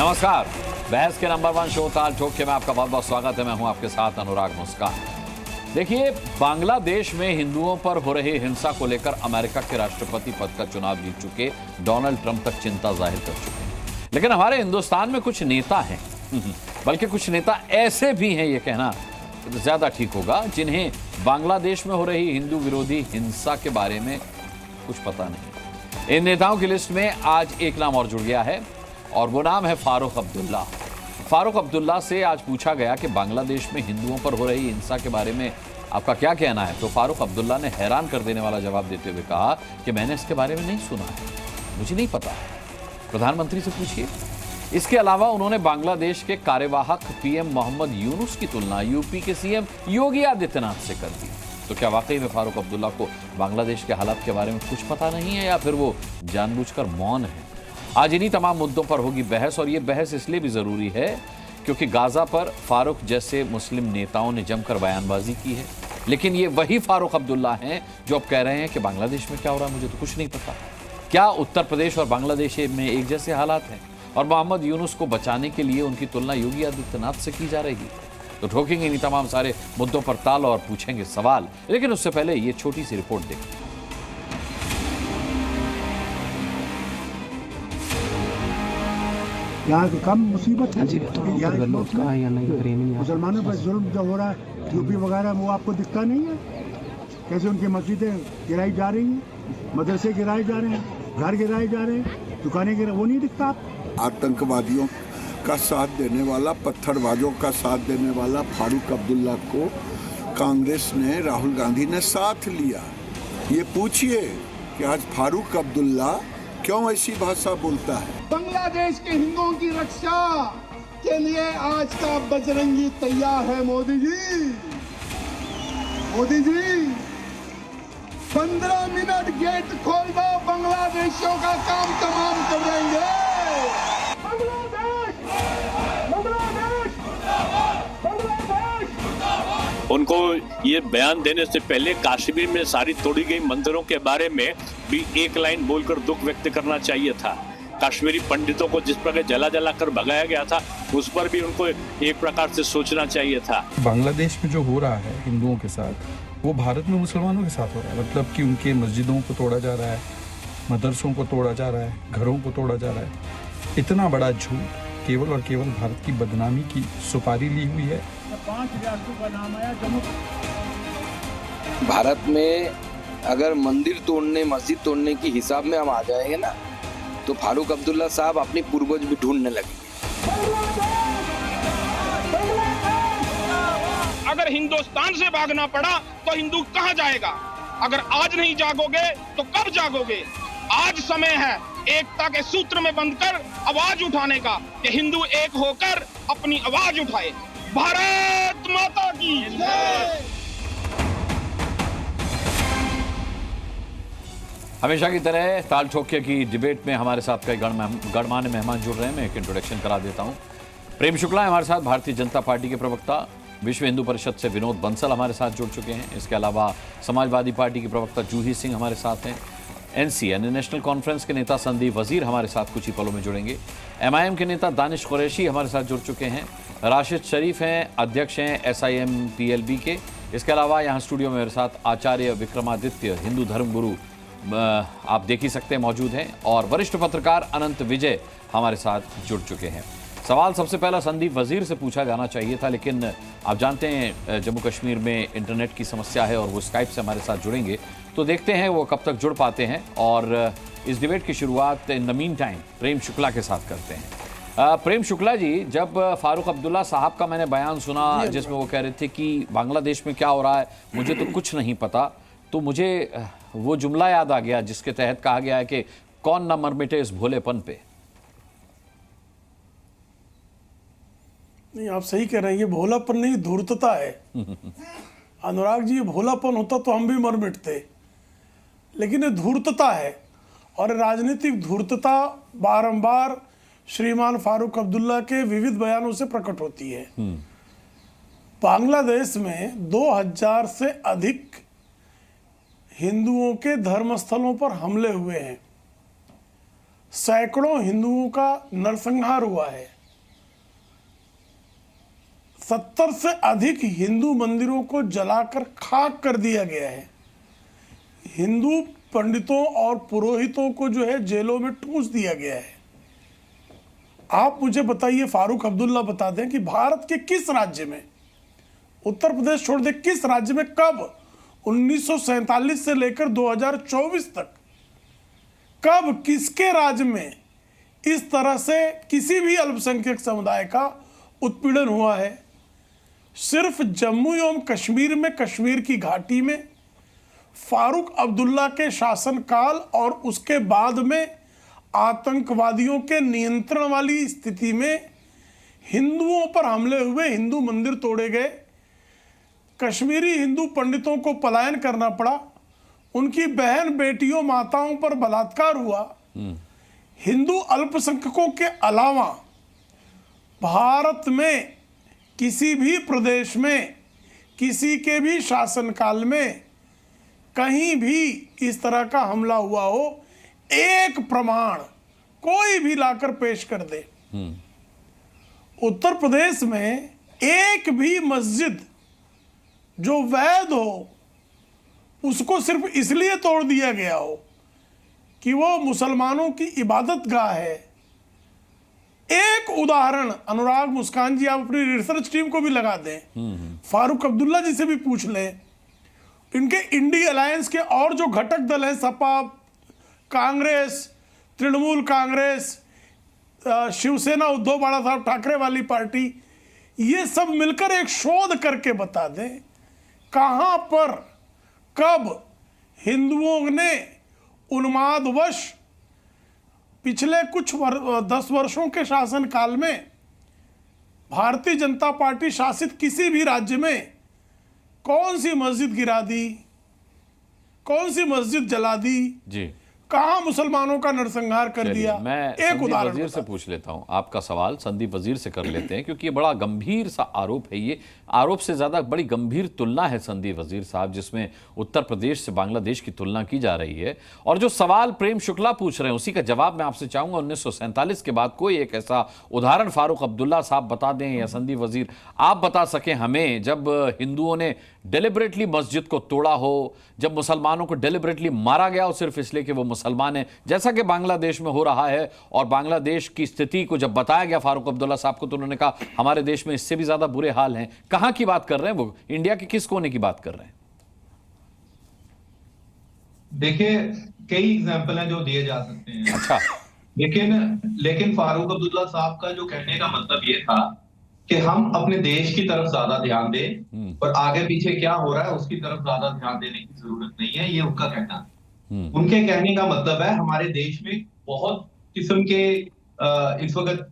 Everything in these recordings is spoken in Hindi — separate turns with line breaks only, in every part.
नमस्कार, बहस के नंबर 1 शो ताल ठोक के में आपका बहुत बहुत स्वागत है। मैं हूं आपके साथ अनुराग मुस्कान। देखिए, बांग्लादेश में हिंदुओं पर हो रही हिंसा को लेकर अमेरिका के राष्ट्रपति पद का चुनाव जीत चुके डोनाल्ड ट्रंप तक चिंता जाहिर कर चुके हैं। लेकिन हमारे हिंदुस्तान में कुछ नेता हैं, बल्कि कुछ नेता ऐसे भी हैं, ये कहना ज्यादा ठीक होगा, जिन्हें बांग्लादेश में हो रही हिंदू विरोधी हिंसा के बारे में कुछ पता नहीं। इन नेताओं की लिस्ट में आज एक नाम और जुड़ गया है और वो नाम है फारूक अब्दुल्ला। फारूक अब्दुल्ला से आज पूछा गया कि बांग्लादेश में हिंदुओं पर हो रही हिंसा के बारे में आपका क्या कहना है, तो फारूक अब्दुल्ला ने हैरान कर देने वाला जवाब देते हुए कहा कि मैंने इसके बारे में नहीं सुना है, मुझे नहीं पता है, प्रधानमंत्री से पूछिए। इसके अलावा उन्होंने बांग्लादेश के कार्यवाहक पीएम मोहम्मद यूनुस की तुलना यूपी के सीएम योगी आदित्यनाथ से कर दी। तो क्या वाकई में फारूक अब्दुल्ला को बांग्लादेश के हालात के बारे में कुछ पता नहीं है, या फिर वो जानबूझकर मौन है? आज इन्हीं तमाम मुद्दों पर होगी बहस, और ये बहस इसलिए भी जरूरी है क्योंकि गाजा पर फारूक जैसे मुस्लिम नेताओं ने जमकर बयानबाजी की है। लेकिन ये वही फारूक अब्दुल्ला हैं जो अब कह रहे हैं कि बांग्लादेश में क्या हो रहा है मुझे तो कुछ नहीं पता। क्या उत्तर प्रदेश और बांग्लादेश में एक जैसे हालात हैं और मोहम्मद यूनुस को बचाने के लिए उनकी तुलना योगी आदित्यनाथ से की जा रही है? तो ठोकेंगे इन्हीं तमाम सारे मुद्दों पर ताल और पूछेंगे सवाल। लेकिन उससे पहले ये छोटी सी रिपोर्ट देखें।
यहाँ की कम मुसीबत है, मुसलमानों पर जुल्म जो हो रहा है यूपी वगैरह में, वो आपको दिखता नहीं है? कैसे उनकी मस्जिदें गिराई जा रही हैं, मदरसे गिराए जा रहे हैं, घर गिराए जा रहे हैं, दुकानें गिराए, वो नहीं दिखता आपको?
आतंकवादियों का साथ देने वाला, पत्थरबाजों का साथ देने वाला फारूक अब्दुल्ला को कांग्रेस ने, राहुल गांधी ने साथ लिया। ये पूछिए कि आज फारूक अब्दुल्ला क्यों ऐसी भाषा बोलता है।
बांग्लादेश के हिंदुओं की रक्षा के लिए आज का बजरंगी तैयार है। मोदी जी 15 मिनट गेट खोल दो, बांग्लादेशियों का काम तमाम कर देंगे।
उनको ये बयान देने से पहले कश्मीर में सारी तोड़ी गई मंदिरों के बारे में भी एक लाइन बोलकर दुख व्यक्त करना चाहिए था। कश्मीरी पंडितों को जिस प्रकार जला जला कर भगाया गया था, उस पर भी उनको एक प्रकार से सोचना चाहिए था।
बांग्लादेश में जो हो रहा है हिंदुओं के साथ, वो भारत में मुसलमानों के साथ हो रहा है। मतलब कि उनके मस्जिदों को तोड़ा जा रहा है, मदरसों को तोड़ा जा रहा है, घरों को तोड़ा जा रहा है। इतना बड़ा झूठ केवल और केवल भारत की बदनामी की सुपारी ली हुई है।
5,000 का नाम आया जम्मू।
भारत में अगर मंदिर तोड़ने, मस्जिद तोड़ने की हिसाब में हम आ जाएंगे ना, तो फारूक अब्दुल्ला साहब अपनी पूर्वज भी ढूंढने लगेंगे।
अगर हिंदुस्तान से भागना पड़ा तो हिंदू कहां जाएगा? अगर आज नहीं जागोगे तो कब जागोगे? आज समय है एकता के सूत्र में बंधकर आवाज उठाने का, कि हिंदू एक होकर अपनी आवाज उठाए। भारत माता की जय।
हमेशा की तरह ताल ठोके की डिबेट में हमारे साथ कई गणमान्य मेहमान जुड़ रहे हैं। मैं एक इंट्रोडक्शन करा देता हूं। प्रेम शुक्ला हमारे साथ, भारतीय जनता पार्टी के प्रवक्ता। विश्व हिंदू परिषद से विनोद बंसल हमारे साथ जुड़ चुके हैं। इसके अलावा समाजवादी पार्टी के प्रवक्ता जूही सिंह हमारे साथ हैं। एनसी यानी नेशनल कॉन्फ्रेंस के नेता संदीप वजीर हमारे साथ कुछ ही पलों में जुड़ेंगे। एमआईएम के नेता दानिश कुरैशी हमारे साथ जुड़ चुके हैं। राशिद शरीफ हैं, अध्यक्ष हैं एसआईएम पीएलबी के। इसके अलावा यहाँ स्टूडियो में मेरे साथ आचार्य विक्रमादित्य, हिंदू धर्मगुरु, आप देख ही सकते हैं, मौजूद हैं। और वरिष्ठ पत्रकार अनंत विजय हमारे साथ जुड़ चुके हैं। सवाल सबसे पहला संदीप वजीर से पूछा जाना चाहिए था, लेकिन आप जानते हैं जम्मू कश्मीर में इंटरनेट की समस्या है और वो स्काइप से हमारे साथ जुड़ेंगे, तो देखते हैं वो कब तक जुड़ पाते हैं। और इस डिबेट की शुरुआत in the mean time Prem Shukla के साथ करते हैं। प्रेम शुक्ला जी, जब फारूक अब्दुल्ला साहब का मैंने बयान सुना जिसमें वो कह रहे थे कि बांग्लादेश में क्या हो रहा है मुझे तो कुछ नहीं पता, तो मुझे वो जुमला याद आ गया जिसके तहत कहा गया है कि कौन न मर मिटे इस भोलेपन पे।
नहीं, आप सही कह रहे हैं, ये भोलापन नहीं, धूर्तता है। अनुराग जी, ये भोलापन होता तो हम भी मर मिटते, लेकिन ये धूर्तता है। और राजनीतिक धूर्तता बारंबार श्रीमान फारूक अब्दुल्ला के विविध बयानों से प्रकट होती है। बांग्लादेश में 2000 से अधिक हिंदुओं के धर्मस्थलों पर हमले हुए हैं। सैकड़ों हिंदुओं का नरसंहार हुआ है। 70 से अधिक हिंदू मंदिरों को जलाकर खाक कर दिया गया है। हिंदू पंडितों और पुरोहितों को जो है जेलों में ठूंस दिया गया है। आप मुझे बताइए, फारूक अब्दुल्ला बता दें कि भारत के किस राज्य में, उत्तर प्रदेश छोड़ दे, किस राज्य में कब 1947 से लेकर 2024 तक कब किसके राज्य में इस तरह से किसी भी अल्पसंख्यक समुदाय का उत्पीड़न हुआ है? सिर्फ जम्मू एवं कश्मीर में, कश्मीर की घाटी में फारूक अब्दुल्ला के शासनकाल और उसके बाद में आतंकवादियों के नियंत्रण वाली स्थिति में हिंदुओं पर हमले हुए, हिंदू मंदिर तोड़े गए, कश्मीरी हिंदू पंडितों को पलायन करना पड़ा, उनकी बहन बेटियों माताओं पर बलात्कार हुआ। हिंदू अल्पसंख्यकों के अलावा भारत में किसी भी प्रदेश में, किसी के भी शासनकाल में कहीं भी इस तरह का हमला हुआ हो, एक प्रमाण कोई भी लाकर पेश कर दे। उत्तर प्रदेश में एक भी मस्जिद जो वैध हो, उसको सिर्फ इसलिए तोड़ दिया गया हो कि वो मुसलमानों की इबादत गाह है। एक उदाहरण अनुराग मुस्कान जी, आप अपनी रिसर्च टीम को भी लगा दें, फारूक अब्दुल्ला जी से भी पूछ लें, इनके इंडी अलायंस के और जो घटक दल हैं, सपा, कांग्रेस, तृणमूल कांग्रेस, शिवसेना, उद्धव बाला साहब ठाकरे वाली पार्टी, ये सब मिलकर एक शोध करके बता दें कहां पर कब हिंदुओं ने उन्मादवश पिछले कुछ 10 वर्षों के शासनकाल में भारतीय जनता पार्टी शासित किसी भी राज्य में कौन सी मस्जिद गिरा दी, कौन सी मस्जिद जला दी जी, कहां मुसलमानों का नरसंहार कर दिया।
मैं एक उदाहरण वजीर से पूछ लेता हूं, आपका सवाल संदीप वजीर से कर लेते हैं, क्योंकि ये बड़ा गंभीर सा आरोप है। ये आरोप से ज्यादा बड़ी गंभीर तुलना है संदीप वजीर साहब, जिसमें उत्तर प्रदेश से बांग्लादेश की तुलना की जा रही है। और जो सवाल प्रेम शुक्ला पूछ रहे हैं उसी का जवाब मैं आपसे चाहूंगा। 1947 के बाद कोई एक ऐसा उदाहरण फारूक अब्दुल्ला साहब बता दें या संदीप वजीर आप बता सकें हमें, जब हिंदुओं ने डेलिबरेटली मस्जिद को तोड़ा हो, जब मुसलमानों को डेलिबरेटली मारा गया हो सिर्फ इसलिए कि वो मुसलमान है, जैसा कि बांग्लादेश में हो रहा है। और बांग्लादेश की स्थिति को जब बताया गया फारूक अब्दुल्ला साहब को, तो उन्होंने कहा हमारे देश में इससे भी ज्यादा बुरे हाल हैं। कहां की बात कर रहे हैं वो? इंडिया के किस कोने की बात कर रहे हैं?
देखिए, कई एग्जाम्पल हैं जो दिए जा सकते हैं।
अच्छा,
लेकिन फारूक अब्दुल्ला साहब का जो कहने का मतलब ये था कि हम अपने देश की तरफ ज्यादा ध्यान दें और आगे पीछे क्या हो रहा है उसकी तरफ ज्यादा ध्यान देने की जरूरत नहीं है, ये उनका कहना है। उनके कहने का मतलब है हमारे देश में बहुत किस्म के इस वक्त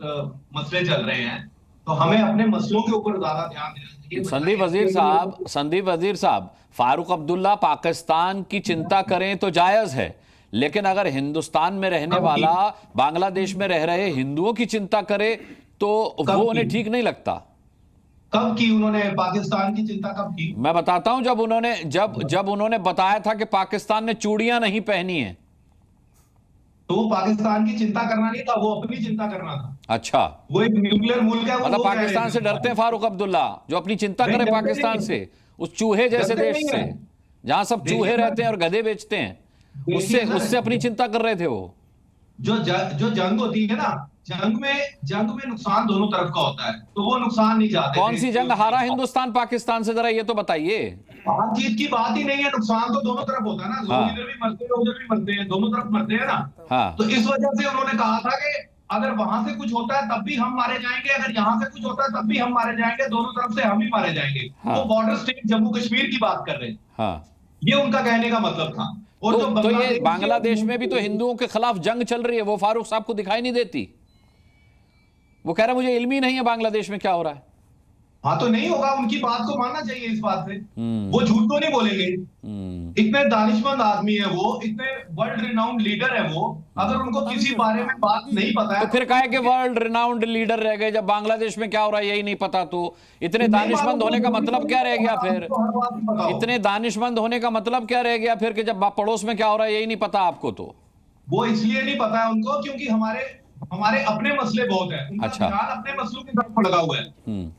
मसले चल रहे हैं, तो हमें अपने मसलों के ऊपर ज्यादा ध्यान देना चाहिए।
संदीप वजीर साहब, फारूक अब्दुल्ला पाकिस्तान की चिंता करें तो जायज है, लेकिन अगर हिंदुस्तान में रहने वाला बांग्लादेश में रह रहे हिंदुओं की चिंता करे तो वो उन्हें ठीक नहीं लगता।
कब की उन्होंने पाकिस्तान की चिंता कब की?
मैं बताता हूं, जब उन्होंने बताया था कि पाकिस्तान ने चूड़ियां नहीं पहनी हैं,
तो वो पाकिस्तान की चिंता करना नहीं था, वो अपनी चिंता करना था।
अच्छा,
वो एक न्यूक्लियर मुल्क है।
मतलब पाकिस्तान से डरते हैं फारूक अब्दुल्ला, जो अपनी चिंता करे पाकिस्तान से, उस चूहे जैसे देश से जहां सब चूहे रहते हैं और गधे बेचते हैं, उससे अपनी चिंता कर रहे थे। वो
जो जंग होती है ना, जंग में नुकसान दोनों तरफ का होता है, तो वो नुकसान नहीं चाहते।
कौन सी जंग हारा हिंदुस्तान पाकिस्तान से, जरा ये तो बताइए।
हार जीत की बात ही नहीं है, नुकसान तो दोनों तरफ होता है ना। लोग इधर भी मरते हैं, उधर भी मरते हैं, दोनों तरफ मरते हैं ना।
हाँ।
तो इस वजह से उन्होंने कहा था कि अगर वहां से कुछ होता है तब भी हम मारे जाएंगे, अगर यहाँ से कुछ होता है तब भी हम मारे जाएंगे, दोनों तरफ से हम ही मारे जाएंगे। वो बॉर्डर स्टेट जम्मू कश्मीर की बात कर रहे हैं, ये उनका कहने का मतलब था। और
तो ये बांग्लादेश में भी तो हिंदुओं के खिलाफ जंग चल रही है, वो फारूक साहब को दिखाई नहीं देती। वो कह रहा है मुझे इल्म ही नहीं है बांग्लादेश में क्या हो रहा है।
हाँ, तो नहीं होगा, उनकी बात को मानना चाहिए इस बात से। वो झूठ तो नहीं बोलेंगे। इतने दानिशमंद आदमी है वो, इतने वर्ल्ड रिनाउंड लीडर है वो, अगर उनको किसी बारे में बात नहीं पता है
तो फिर काहे कि वर्ल्ड रिनाउंड लीडर रह गए, जब बांग्लादेश में क्या हो रहा है यही नहीं पता, तो इतने दानिशमंद होने का मतलब क्या रह गया फिर? इतने दानिशमंद होने का मतलब क्या रह गया फिर कि जब पड़ोस में क्या हो रहा है यही नहीं पता आपको? तो
वो इसलिए नहीं पता है उनको क्योंकि हमारे हमारे अपने मसले बहुत है, उनका
अच्छा।
ध्यान अपने मसलों की तरफ लगा हुआ है।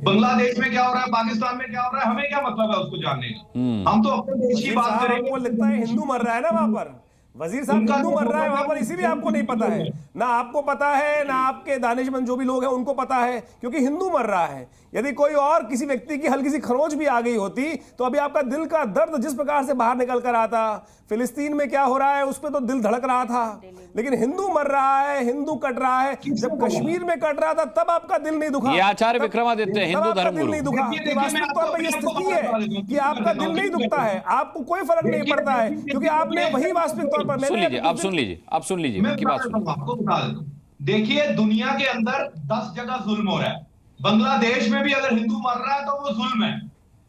बांग्लादेश में क्या हो रहा है, पाकिस्तान में क्या हो रहा है, हमें क्या मतलब है उसको जानने का? हम तो अपने देश की बात करेंगे।
आपको लगता है हिंदू मर रहा है ना वहां पर, वजीर साहब हिंदू मर रहा है वहां पर, इसीलिए आपको नहीं पता है। ना आपको पता है, ना आपके दानिशमंद जो भी लोग हैं उनको पता है, क्योंकि हिंदू मर रहा है। यदि कोई और किसी व्यक्ति की हल्की सी खरोंच भी आ गई होती तो अभी आपका दिल का दर्द जिस प्रकार से बाहर निकल कर आता, फिलिस्तीन में क्या हो रहा है उस पर तो दिल धड़क रहा था, लेकिन हिंदू मर रहा है, हिंदू कट रहा है। जब कश्मीर में कट रहा था तब आपका दिल नहीं दुखा।
ये आचार्य विक्रमादित्य हिंदू धर्मगुरु
नहीं दुखा। वास्तविक तौर पर यह स्थिति है कि आपका दिल नहीं दुखता है, आपको कोई फर्क नहीं पड़ता है, क्योंकि आपने वही वास्तविक तौर पर।
सुन लीजिए, आप सुन लीजिए, आप सुन लीजिए,
मैं
उनकी बात सुन।
आपको बता देता हूं, देखिए दुनिया के अंदर 10 जगह जुल्म हो रहा है, बांग्लादेश में भी अगर हिंदू मर रहा है तो वो जुल्म है,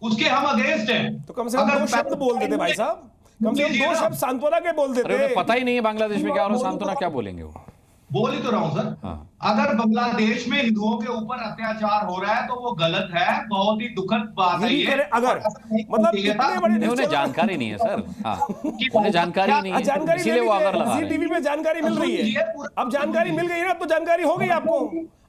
उसके हम अगेंस्ट हैं।
तो कम से कम 2 शब्द बोल देते भाई साहब, कम से कम 2 शब्द सांत्वना के बोल देते।
अरे पता ही नहीं है बांग्लादेश में क्या हो रहा है, सांत्वना क्या बोलेंगे वो?
बोल ही तो रहा हूं सर।
हाँ।
अगर बांग्लादेश में हिंदुओं के ऊपर अत्याचार हो रहा है तो वो गलत है, बहुत ही दुखद बात है ये।
अगर मतलब इतने बड़े
उन्हें जानकारी नहीं है सर। हाँ, उन्हें जानकारी नहीं है, इसीलिए वो अगर लगा रहे हैं।
टीवी में जानकारी मिल रही है, अब जानकारी मिल गई ना, अब तो जानकारी हो गई आपको,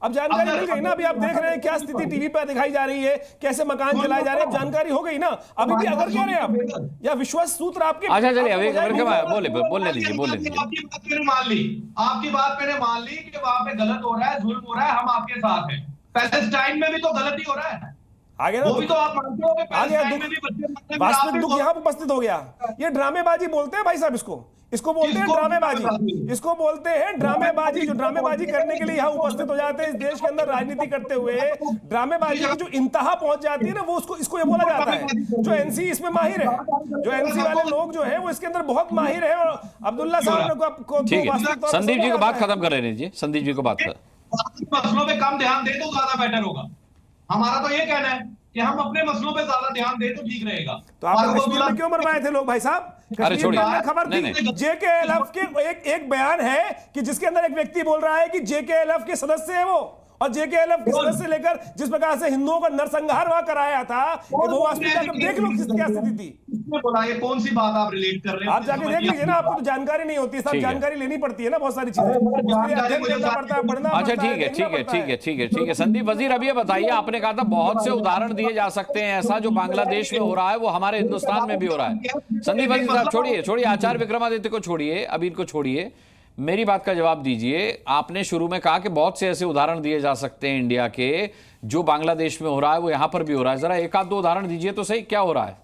अब जानकारी मिल गई ना। अभी आप देख रहे हैं क्या स्थिति टीवी पर दिखाई जा रही है, कैसे मकान जलाए जा रहे हैं, अब जानकारी हो गई ना। अभी भी अगर कह रहे हैं आप, या विश्वास सूत्र आपके।
अच्छा चलिए, अभी बोलने दीजिए, बोलने दीजिए।
आपकी बात मैंने मान ली, आपकी बात मैंने मान ली कि वहां पे गलत हो रहा है, जुल्म हो रहा है, हम आपके साथ हैं। पैलेस्टाइन में भी तो गलती हो रहा है,
आगे
वो भी तो आप मानते हो कि पैलेस्टाइन में भी बच्चे
वास्तविक दुख यहाँ उपस्थित हो गया। ये ड्रामेबाजी बोलते हैं भाई साहब, इसको बोलते हैं ड्रामेबाजी, इसको बोलते हैं ड्रामेबाजी। जो ड्रामेबाजी करने के लिए यहाँ उपस्थित हो जाते हैं इस देश के अंदर राजनीति करते हुए, ड्रामेबाजी की जो इंतहा पहुंच जाती है ना, वो उसको इसको ये बोला जाता है। जो एनसी इसमें माहिर है, जो एनसी वाले लोग जो है वो इसके अंदर बहुत माहिर है। और अब्दुल्ला साहब को
ठीक है, संदीप जी को बात खत्म कर रहे दीजिए, संदीप जी को बात कर।
मसलों पे कम ध्यान दे तो ज्यादा बेटर होगा। हमारा तो ये कहना है कि हम अपने मसलों पे ज्यादा ध्यान दे तो ठीक रहेगा।
तो आप कश्मीर में क्यों मरवाए थे लोग भाई साहब?
अरे छोड़िए,
खबर थी जेकेएलएफ के एक बयान है कि जिसके अंदर एक व्यक्ति बोल रहा है कि जेकेएलएफ के सदस्य है वो, और जेकेएलएफ के सदस्य लेकर जिस प्रकार से हिंदुओं का नरसंहार वहां कराया था, वो वास्तविकता देख लो क्या स्थिति थी।
बोला ये कौन सी बात आप रिलेट कर रहे हैं?
आप जाके देख लीजिए ना, आपको तो जानकारी नहीं होती, सब जानकारी लेनी पड़ती है ना, बहुत सारी चीजें पढ़ना।
अच्छा ठीक है संदीप वजीर, अब ये बताइए, आपने कहा था बहुत से उदाहरण दिए जा सकते हैं, ऐसा जो बांग्लादेश में हो रहा है वो हमारे हिंदुस्तान में भी हो रहा है। संदीप वजीर साहब छोड़िए आचार्य विक्रमादित्य को छोड़िए, अभी इनको छोड़िए, मेरी बात का जवाब दीजिए। आपने शुरू में कहा कि बहुत से ऐसे उदाहरण दिए जा सकते हैं इंडिया के, जो बांग्लादेश में हो रहा है वो यहां पर भी हो रहा है, जरा एक आध दो उदाहरण दीजिए तो सही, क्या हो रहा है?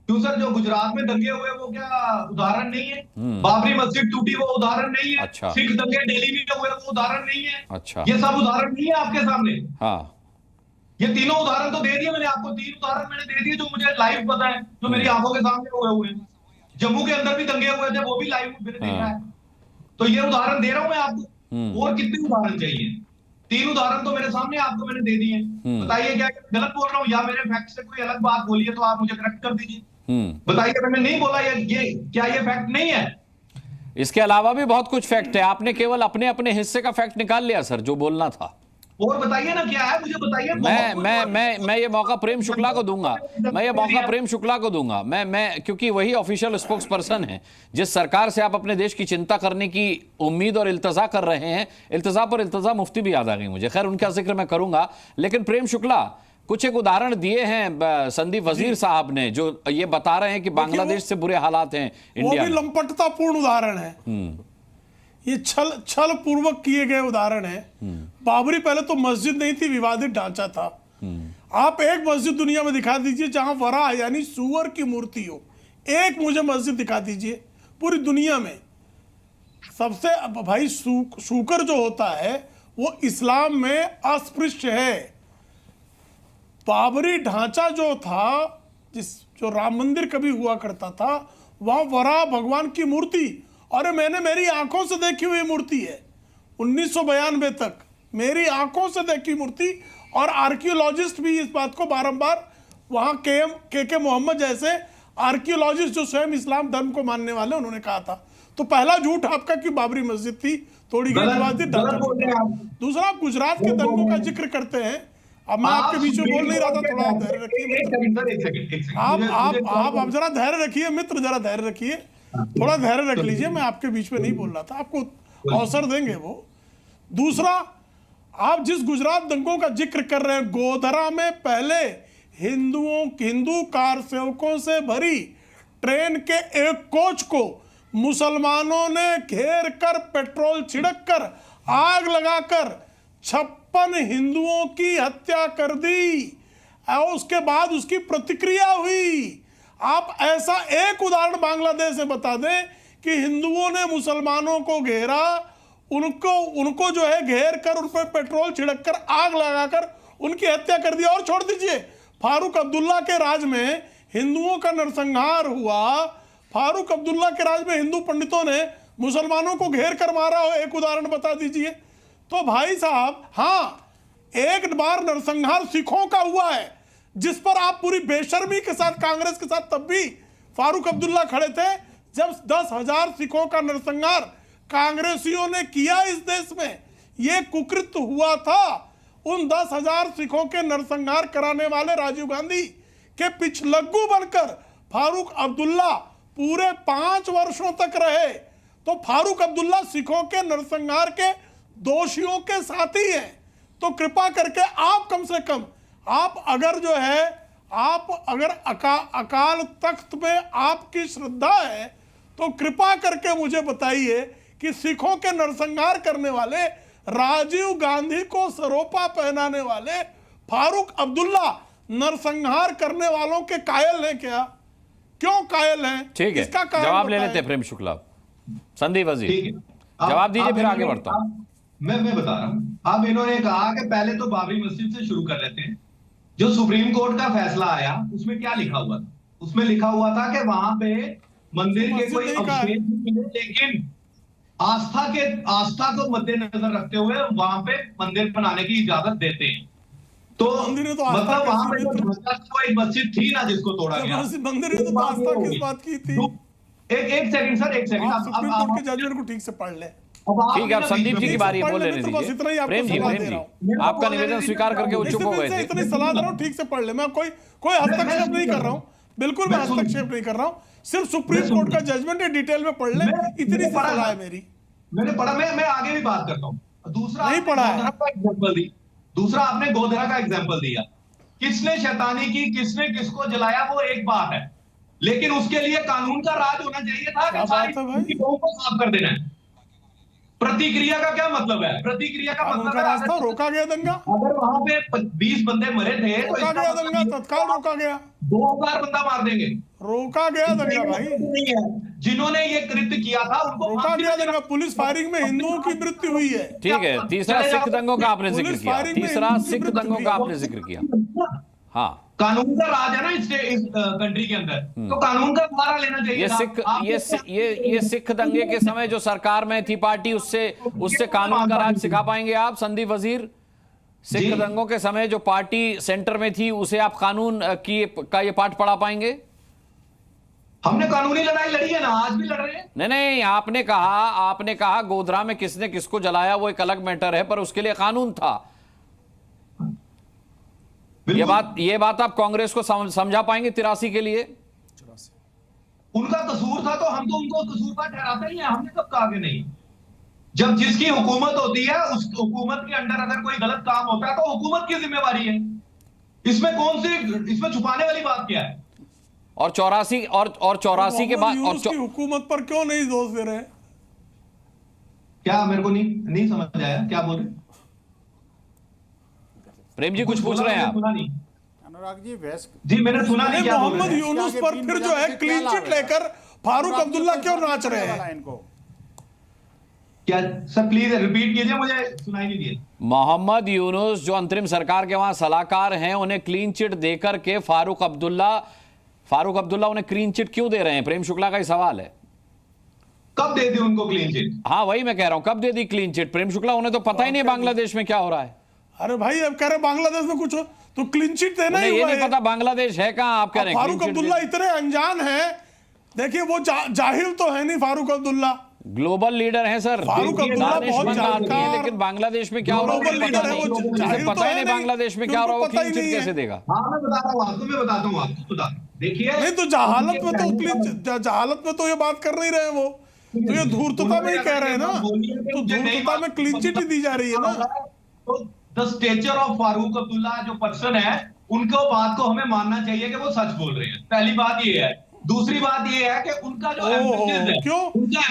क्यों सर, जो गुजरात में दंगे हुए वो क्या उदाहरण नहीं है? बाबरी मस्जिद टूटी वो उदाहरण नहीं है?
अच्छा।
सिख दंगे दिल्ली में हुए वो उदाहरण नहीं है?
अच्छा।
ये सब उदाहरण नहीं है आपके सामने?
हाँ,
ये तीनों उदाहरण तो दे दिए मैंने आपको, 3 उदाहरण मैंने दे दिए जो मुझे लाइव पता है, जो मेरी आंखों के सामने हुए हैं। जम्मू के अंदर भी दंगे हुए थे, वो भी लाइव मैंने देखा है। तो ये उदाहरण दे रहा हूं मैं आपको, और कितने उदाहरण चाहिए? 3 उदाहरण तो मेरे सामने आपको मैंने दे दिए। बताइए क्या गलत बोल रहा हूँ, या मेरे फैक्ट से कोई अलग बात बोली है तो आप मुझे करेक्ट कर दीजिए। बताइए, मैंने नहीं बोला ये क्या ये फैक्ट नहीं है?
इसके अलावा भी बहुत कुछ फैक्ट है, आपने केवल अपने अपने हिस्से का फैक्ट निकाल लिया सर, जो बोलना था।
और बताइए ना क्या है, मुझे बताइए।
मैं ये मौका प्रेम शुक्ला को दूंगा, मैं क्योंकि वही ऑफिशियल स्पोक्स पर्सन है। जिस सरकार से आप अपने देश की चिंता करने की उम्मीद और इल्तजा कर रहे हैं, इल्तजा पर इल्तजा मुफ्ती भी याद आ गई मुझे, खैर उनका जिक्र मैं करूंगा। लेकिन प्रेम शुक्ला, कुछ एक उदाहरण दिए हैं संदीप वजीर साहब ने, जो ये बता रहे हैं कि बांग्लादेश से बुरे हालात हैं इंडिया में।
वो भी लंपटतापूर्ण उदाहरण है, ये छल पूर्वक किए गए उदाहरण है। बाबरी पहले तो मस्जिद नहीं थी, विवादित ढांचा था। आप एक मस्जिद दुनिया में दिखा दीजिए जहां वरा यानी सूअर की मूर्ति हो, एक मुझे मस्जिद दिखा दीजिए पूरी दुनिया में। सबसे भाई शूकर जो होता है वो इस्लाम में अस्पृश्य है। बाबरी ढांचा जो था, जो राम मंदिर कभी हुआ करता था, वहां वरा भगवान की मूर्ति, और मैंने मेरी आंखों से देखी हुई मूर्ति है 1992 तक, मेरी आंखों से देखी मूर्ति। और आर्कियोलॉजिस्ट भी इस बात को बारंबार, वहां के मोहम्मद जैसे आर्कियोलॉजिस्ट जो स्वयं इस्लाम धर्म को मानने वाले, उन्होंने कहा था। तो पहला झूठ आपका कि बाबरी मस्जिद थी, तोड़ी गई विवादित ढांचा। दूसरा, आप गुजरात के दंगों का जिक्र करते हैं, अब मैं आपके बीच में बोल नहीं रहा था, थोड़ा धैर्य रखिए। आप जरा धैर्य रखिए मित्र, जरा धैर्य रखिए, थोड़ा धैर्य रख लीजिए। मैं आपके बीच में नहीं बोल रहा था, अवसर देंगे वो। दूसरा, आप जिस गुजरात दंगों का जिक्र कर रहे हैं, गोधरा में पहले हिंदू कार सेवकों से भरी ट्रेन के एक कोच को मुसलमानों ने घेर कर पेट्रोल छिड़क कर आग लगाकर 56 हिंदुओं की हत्या कर दी और उसके बाद उसकी प्रतिक्रिया हुई। आप ऐसा एक उदाहरण बांग्लादेश से बता दें कि हिंदुओं ने मुसलमानों को घेरा, उनको जो है घेर कर उन पर पेट्रोल छिड़क कर आग लगाकर उनकी हत्या कर दी। और छोड़ दीजिए, फारूक अब्दुल्ला के राज में हिंदुओं का नरसंहार हुआ। फारूक अब्दुल्ला के राज में हिंदू पंडितों ने मुसलमानों को घेर कर मारा हो, एक उदाहरण बता दीजिए। तो भाई साहब, हाँ, एक बार नरसंहार सिखों का हुआ है जिस पर आप पूरी बेशर्मी के साथ, कांग्रेस के साथ तब भी फारूक अब्दुल्ला खड़े थे जब 10,000 सिखों का नरसंहार कांग्रेसियों ने किया इस देश में। यह कुकृत्य हुआ था। उन 10,000 सिखों के नरसंहार कराने वाले राजीव गांधी के पिछलग्गू बनकर फारूक अब्दुल्ला पूरे 5 वर्षों तक रहे। तो फारूक अब्दुल्ला सिखों के नरसंहार के दोषियों के साथी हैं। तो कृपा करके आप कम से कम, आप अगर जो है, आप अगर अकाल तख्त में आपकी श्रद्धा है तो कृपा करके मुझे बताइए कि सिखों के नरसंहार करने वाले, राजीव गांधी को सरोपा पहनाने वाले फारूक अब्दुल्ला नरसंहार करने वालों के कायल हैं क्या? क्यों कायल हैं?
ठीक है,
इसका
जवाब ले लेते हैं प्रेम शुक्ला। संदीप वजीर जवाब दीजिए, फिर आगे बढ़ता हूं।
मैं बता रहा हूं। अब इन्होंने कहा कि पहले तो बाबरी मस्जिद से शुरू कर लेते हैं। जो सुप्रीम कोर्ट का फैसला आया उसमें क्या लिखा हुआ था? उसमें लिखा हुआ था कि वहां पे मंदिर के कोई अवशेष नहीं मिले, लेकिन आस्था को मद्देनजर रखते हुए वहां पे मंदिर बनाने की इजाजत देते हैं। तो मतलब वहां पे कोई मस्जिद थी ना जिसको तोड़ा गया।
मंदिर ने तो आस्था किस बात की थी?
एक सेकंड सर, एक सेकंड।
सुप्रीम कोर्ट के जजमेंट को ठीक से पढ़ ले।
ठीक है, अब संदीप जी की बारी, बोल लेने दीजिए। प्रेम जी आपका निवेदन स्वीकार करके वो चुप हो गए थे।
इतनी सलाह दे रहा हूँ, ठीक से पढ़ ले। मैं कोई हस्तक्षेप नहीं कर रहा हूँ, बिल्कुल मैं हस्तक्षेप नहीं कर रहा हूँ। सिर्फ सुप्रीम कोर्ट का जजमेंट है, डिटेल में पढ़ ले, इतनी सलाह है मेरी।
मैंने पढ़ा, मैं आगे भी बात करता हूँ। दूसरा
नहीं पढ़ा है।
दूसरा आपने गोधरा का एग्जाम्पल दिया। किसने शैतानी की, किसने किसको जलाया, वो एक बात है, लेकिन उसके लिए कानून का राज होना चाहिए था कि सारी लोगों को साफ कर देना है। प्रतिक्रिया का क्या मतलब है? प्रतिक्रिया का मतलब है
रास्ता रोका गया दंगा।
अगर वहां पे 20 बंदे मरे थे तो
रोका गया दंगा, तत्काल रोका गया।
2000 बंदा मार देंगे,
रोका गया दंगा भाई।
नहीं है जिन्होंने ये कृत्य किया था उनको
रोका गया दंगा। पुलिस फायरिंग में हिंदुओं की मृत्यु हुई है।
ठीक है, तीसरा सिख दंगों का आपने जिक्र किया। तीसरा सिख दंगों का आपने जिक्र किया। हाँ,
कानून का राज है ना इस कंट्री के अंदर, तो कानून का सहारा लेना चाहिए।
ये सिख दंगे के समय जो सरकार में थी पार्टी, उससे कानून का राज सिखा पाएंगे आप संदीप वजीर? सिख दंगों के समय जो पार्टी सेंटर में थी उसे आप कानून का ये पाठ पढ़ा पाएंगे?
हमने कानूनी लड़ाई लड़ी है ना, आज भी लड़ रहे हैं।
नहीं, आपने कहा गोधरा में किसने किसको जलाया वो एक अलग मैटर है, पर उसके लिए कानून था। ये बात आप कांग्रेस को समझा पाएंगे 83 के लिए?
उनका कसूर था तो हम तो उनको कसूरवार ठहराते ही हैं। हमने कब कहा कि नहीं? जब जिसकी हुकूमत होती है उस हुकूमत के अंदर अगर कोई गलत काम होता है तो हुकूमत की जिम्मेवारी है। इसमें छुपाने वाली बात क्या है?
और 84 के बाद
और हुकूमत पर क्यों नहीं दोष दे रहे?
क्या मेरे को नहीं समझ आया, क्या बोल रहे?
प्रेम जी कुछ पूछ रहे हैं आप?
अनुराग
जी मैंने सुना नहीं। क्या
मोहम्मद यूनुस पर फिर जो है क्लीन चिट लेकर फारूक अब्दुल्ला क्यों नाच रहे हैं इनको?
क्या सर प्लीज रिपीट कीजिए, मुझे सुनाई नहीं दिया।
मोहम्मद यूनुस जो अंतरिम सरकार के वहां सलाहकार हैं, उन्हें क्लीन चिट देकर के फारूक अब्दुल्ला उन्हें क्लीन चिट क्यों दे रहे हैं? प्रेम शुक्ला का ही सवाल है।
कब दे दी उनको क्लीन चिट?
हाँ वही मैं कह रहा हूं, कब दे दी क्लीन चिट? प्रेम शुक्ला उन्हें तो पता ही नहीं बांग्लादेश में क्या हो रहा है।
अरे भाई अब कह रहे बांग्लादेश में कुछ हो तो क्लीन चिट देना ही
ये नहीं पता बांग्लादेश है कहां। आप कह रहे हैं
फारूक अब्दुल्ला इतने अनजान है। देखिए वो जाहिल तो है नहीं फारूक अब्दुल्ला,
ग्लोबल लीडर है सर।
फारूक अब्दुल्ला बहुत जानकार है,
लेकिन बांग्लादेश में क्या हो रहा है पता ही नहीं। बांग्लादेश में क्या हो रहा है वो क्लीन चिट कैसे देगा?
हाँ मैं बताता हूँ आपको। देखिए
नहीं तो जहालत में तो ये बात कर नहीं रहे वो तो ये धूर्तता में ही कह रहे हैं ना, तो धूर्तता में क्लीन चिट ही दी जा रही है ना।
तो the stature of Farooq Abdullah जो पर्सन है, उनको बात को हमें मानना चाहिए कि वो सच बोल रहे हैं। पहली बात ये है। दूसरी बात ये है कि उनका जो
क्यों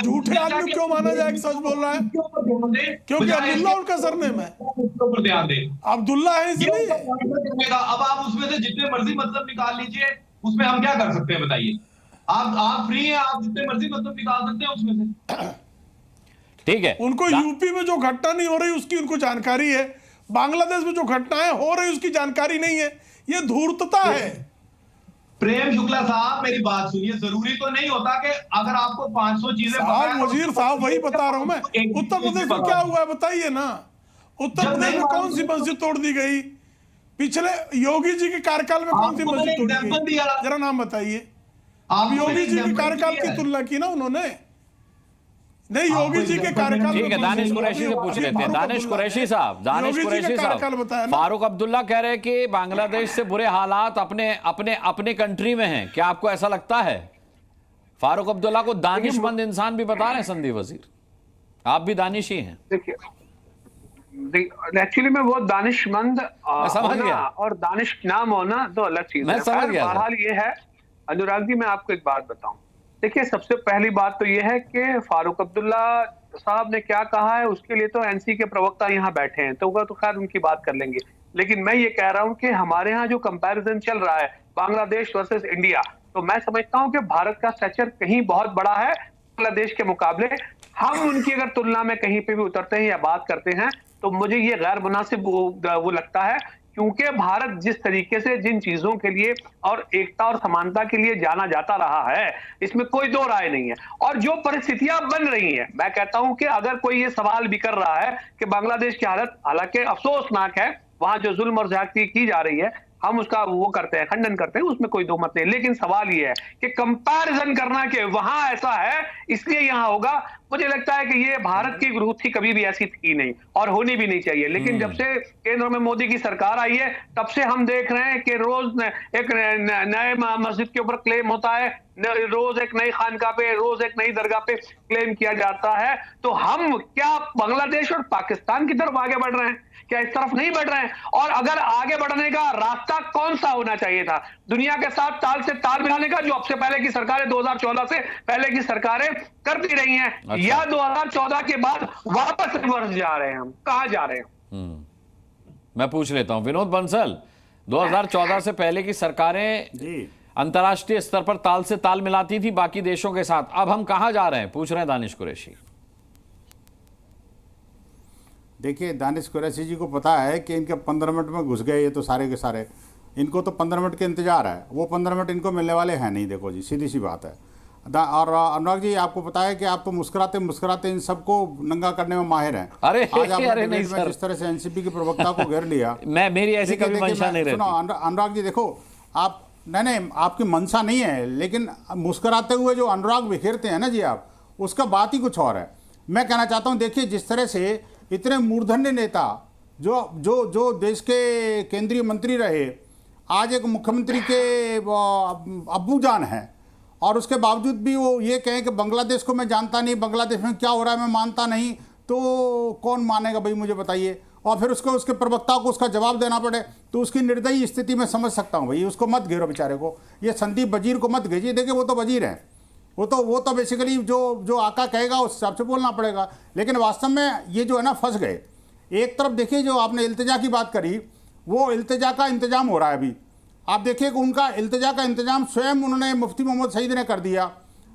झूठे आदमी क्यों माना जाए कि सच बोल रहा है? क्योंकि अब्दुल्ला उनका सरनेम है,
ऊपर ध्यान दें,
अब्दुल्ला है इसलिए।
अब आप उसमें से जितने मर्जी मतलब निकाल लीजिए, उसमें हम क्या कर सकते हैं बताइए? आप फ्री हैं, आप जितने मर्जी मतलब निकाल सकते हैं उसमें से।
ठीक है,
उनको यूपी में जो घटना नहीं हो रही उसकी उनको जानकारी है, बांग्लादेश में जो घटनाएं हो रही उसकी जानकारी नहीं है। ये धूर्तता है।
प्रेम शुक्ला साहब, मेरी बात सुनिए। जरूरी तो नहीं होता कि अगर आपको 500 चीजें
वजीर साहब, वही बता रहा हूं मैं। उत्तर प्रदेश में क्या हुआ है बताइए ना। उत्तर प्रदेश में कौन सी मस्जिद तोड़ दी गई? पिछले योगी जी के कार्यकाल में कौन सी मस्जिद तोड़ी गई? जरा नाम बताइए। अब योगी जी के कार्यकाल की तुलना की ना उन्होंने। नहीं, योगी जी के कार्यकाल।
ठीक है, दानिश कुरैशी से पूछ लेते हैं। दानिश कुरैशी साहब, फारूक अब्दुल्ला कह रहे हैं कि बांग्लादेश से बुरे हालात अपने कंट्री में हैं। क्या आपको ऐसा लगता है? फारूक अब्दुल्ला को दानिशमंद इंसान भी बता रहे हैं संदीप वजीर। आप भी दानिश ही हैं।
देखिए, एक्चुअली में वो दानिशमंद और दानिश नाम होना तो अलग चीज है। बहरहाल ये है अनुराग जी, मैं आपको एक बात बताऊं। देखिए, सबसे पहली बात तो यह है कि फारूक अब्दुल्ला साहब ने क्या कहा है उसके लिए तो एनसी के प्रवक्ता यहाँ बैठे हैं, तो खैर उनकी बात कर लेंगे। लेकिन मैं ये कह रहा हूँ कि हमारे यहाँ जो कंपैरिजन चल रहा है बांग्लादेश वर्सेस इंडिया, तो मैं समझता हूँ कि भारत का स्ट्रक्चर कहीं बहुत बड़ा है बांग्लादेश के मुकाबले। हम उनकी अगर तुलना में कहीं पे भी उतरते हैं या बात करते हैं तो मुझे ये गैर मुनासिब वो लगता है, क्योंकि भारत जिस तरीके से जिन चीजों के लिए और एकता और समानता के लिए जाना जाता रहा है, इसमें कोई दो राय नहीं है। और जो परिस्थितियां बन रही हैं, मैं कहता हूं कि अगर कोई ये सवाल भी कर रहा है कि बांग्लादेश की हालत हालांकि अफसोसनाक है, वहां जो जुल्म और ज्यादती की जा रही है, हम उसका वो करते हैं, खंडन करते हैं, उसमें कोई दो मत नहीं। लेकिन सवाल ये है कि कंपैरिजन करना कि वहां ऐसा है इसलिए यहां होगा, मुझे लगता है कि ये भारत की ग्रोथ थी, कभी भी ऐसी थी नहीं और होनी भी नहीं चाहिए। लेकिन जब से केंद्र में मोदी की सरकार आई है, तब से हम देख रहे हैं कि रोज एक नए मस्जिद के ऊपर क्लेम होता है, रोज एक नई खानका पे, रोज एक नई दरगाह पे क्लेम किया जाता है। तो हम क्या बांग्लादेश और पाकिस्तान की तरफ आगे बढ़ रहे हैं? क्या इस तरफ नहीं बढ़ रहे हैं? और अगर आगे बढ़ने का रास्ता कौन सा होना चाहिए था? दुनिया के साथ ताल से ताल मिलाने का, जो अब से पहले की सरकारें 2014 से पहले की सरकारें करती रही हैं। अच्छा। या 2014 के बाद वापस रिवर्स जा रहे हैं? हम कहां जा रहे हैं?
मैं पूछ लेता हूं विनोद बंसल, 2014 से पहले की सरकारें अंतर्राष्ट्रीय स्तर पर ताल से ताल मिलाती थी बाकी देशों के साथ, अब हम कहां जा रहे हैं? पूछ रहे हैं दानिश कुरैशी।
देखिए, दानिश कुरैशी जी को पता है कि इनके 15 मिनट में घुस गए ये तो सारे के सारे। इनको तो 15 मिनट के इंतजार है, वो 15 मिनट इनको मिलने वाले हैं नहीं। देखो जी, सीधी सी बात है। और अनुराग जी, आपको पता है कि आप तो मुस्कुराते मुस्कुराते इन सबको नंगा करने में माहिर हैं।
अरे
आज आपने नहीं सर, जिस तरह से एनसीपी के प्रवक्ता को घेर लिया
मेरी ऐसी कभी मंशा नहीं रहती।
सुनो अनुराग जी, देखो आप नहीं आपकी मंशा नहीं है, लेकिन मुस्कुराते हुए जो अनुराग बिखेरते हैं ना जी आप, उसका बात ही कुछ और है। मैं कहना चाहता हूँ, देखिए जिस तरह से इतने मूर्धन्य नेता जो जो जो देश के केंद्रीय मंत्री रहे, आज एक मुख्यमंत्री के अब्बू जान हैं, और उसके बावजूद भी वो ये कहें कि बांग्लादेश को मैं जानता नहीं, बांग्लादेश में क्या हो रहा है मैं मानता नहीं, तो कौन मानेगा भाई, मुझे बताइए। और फिर उसके प्रवक्ता को उसका जवाब देना पड़े, तो उसकी निर्दयी स्थिति में समझ सकता हूँ भाई। उसको मत घेरो बेचारे को, ये संदीप वजीर को मत घेजिए। देखिए, वो तो वजीर हैं, वो तो बेसिकली जो आका कहेगा उस हिसाब से बोलना पड़ेगा। लेकिन वास्तव में ये जो है ना, फंस गए। एक तरफ देखिए, जो आपने इल्तिजा की बात करी, वो इल्तिजा का इंतजाम हो रहा है अभी। आप देखिए कि उनका इल्तिजा का इंतजाम स्वयं उन्होंने मुफ्ती मोहम्मद सईद ने कर दिया।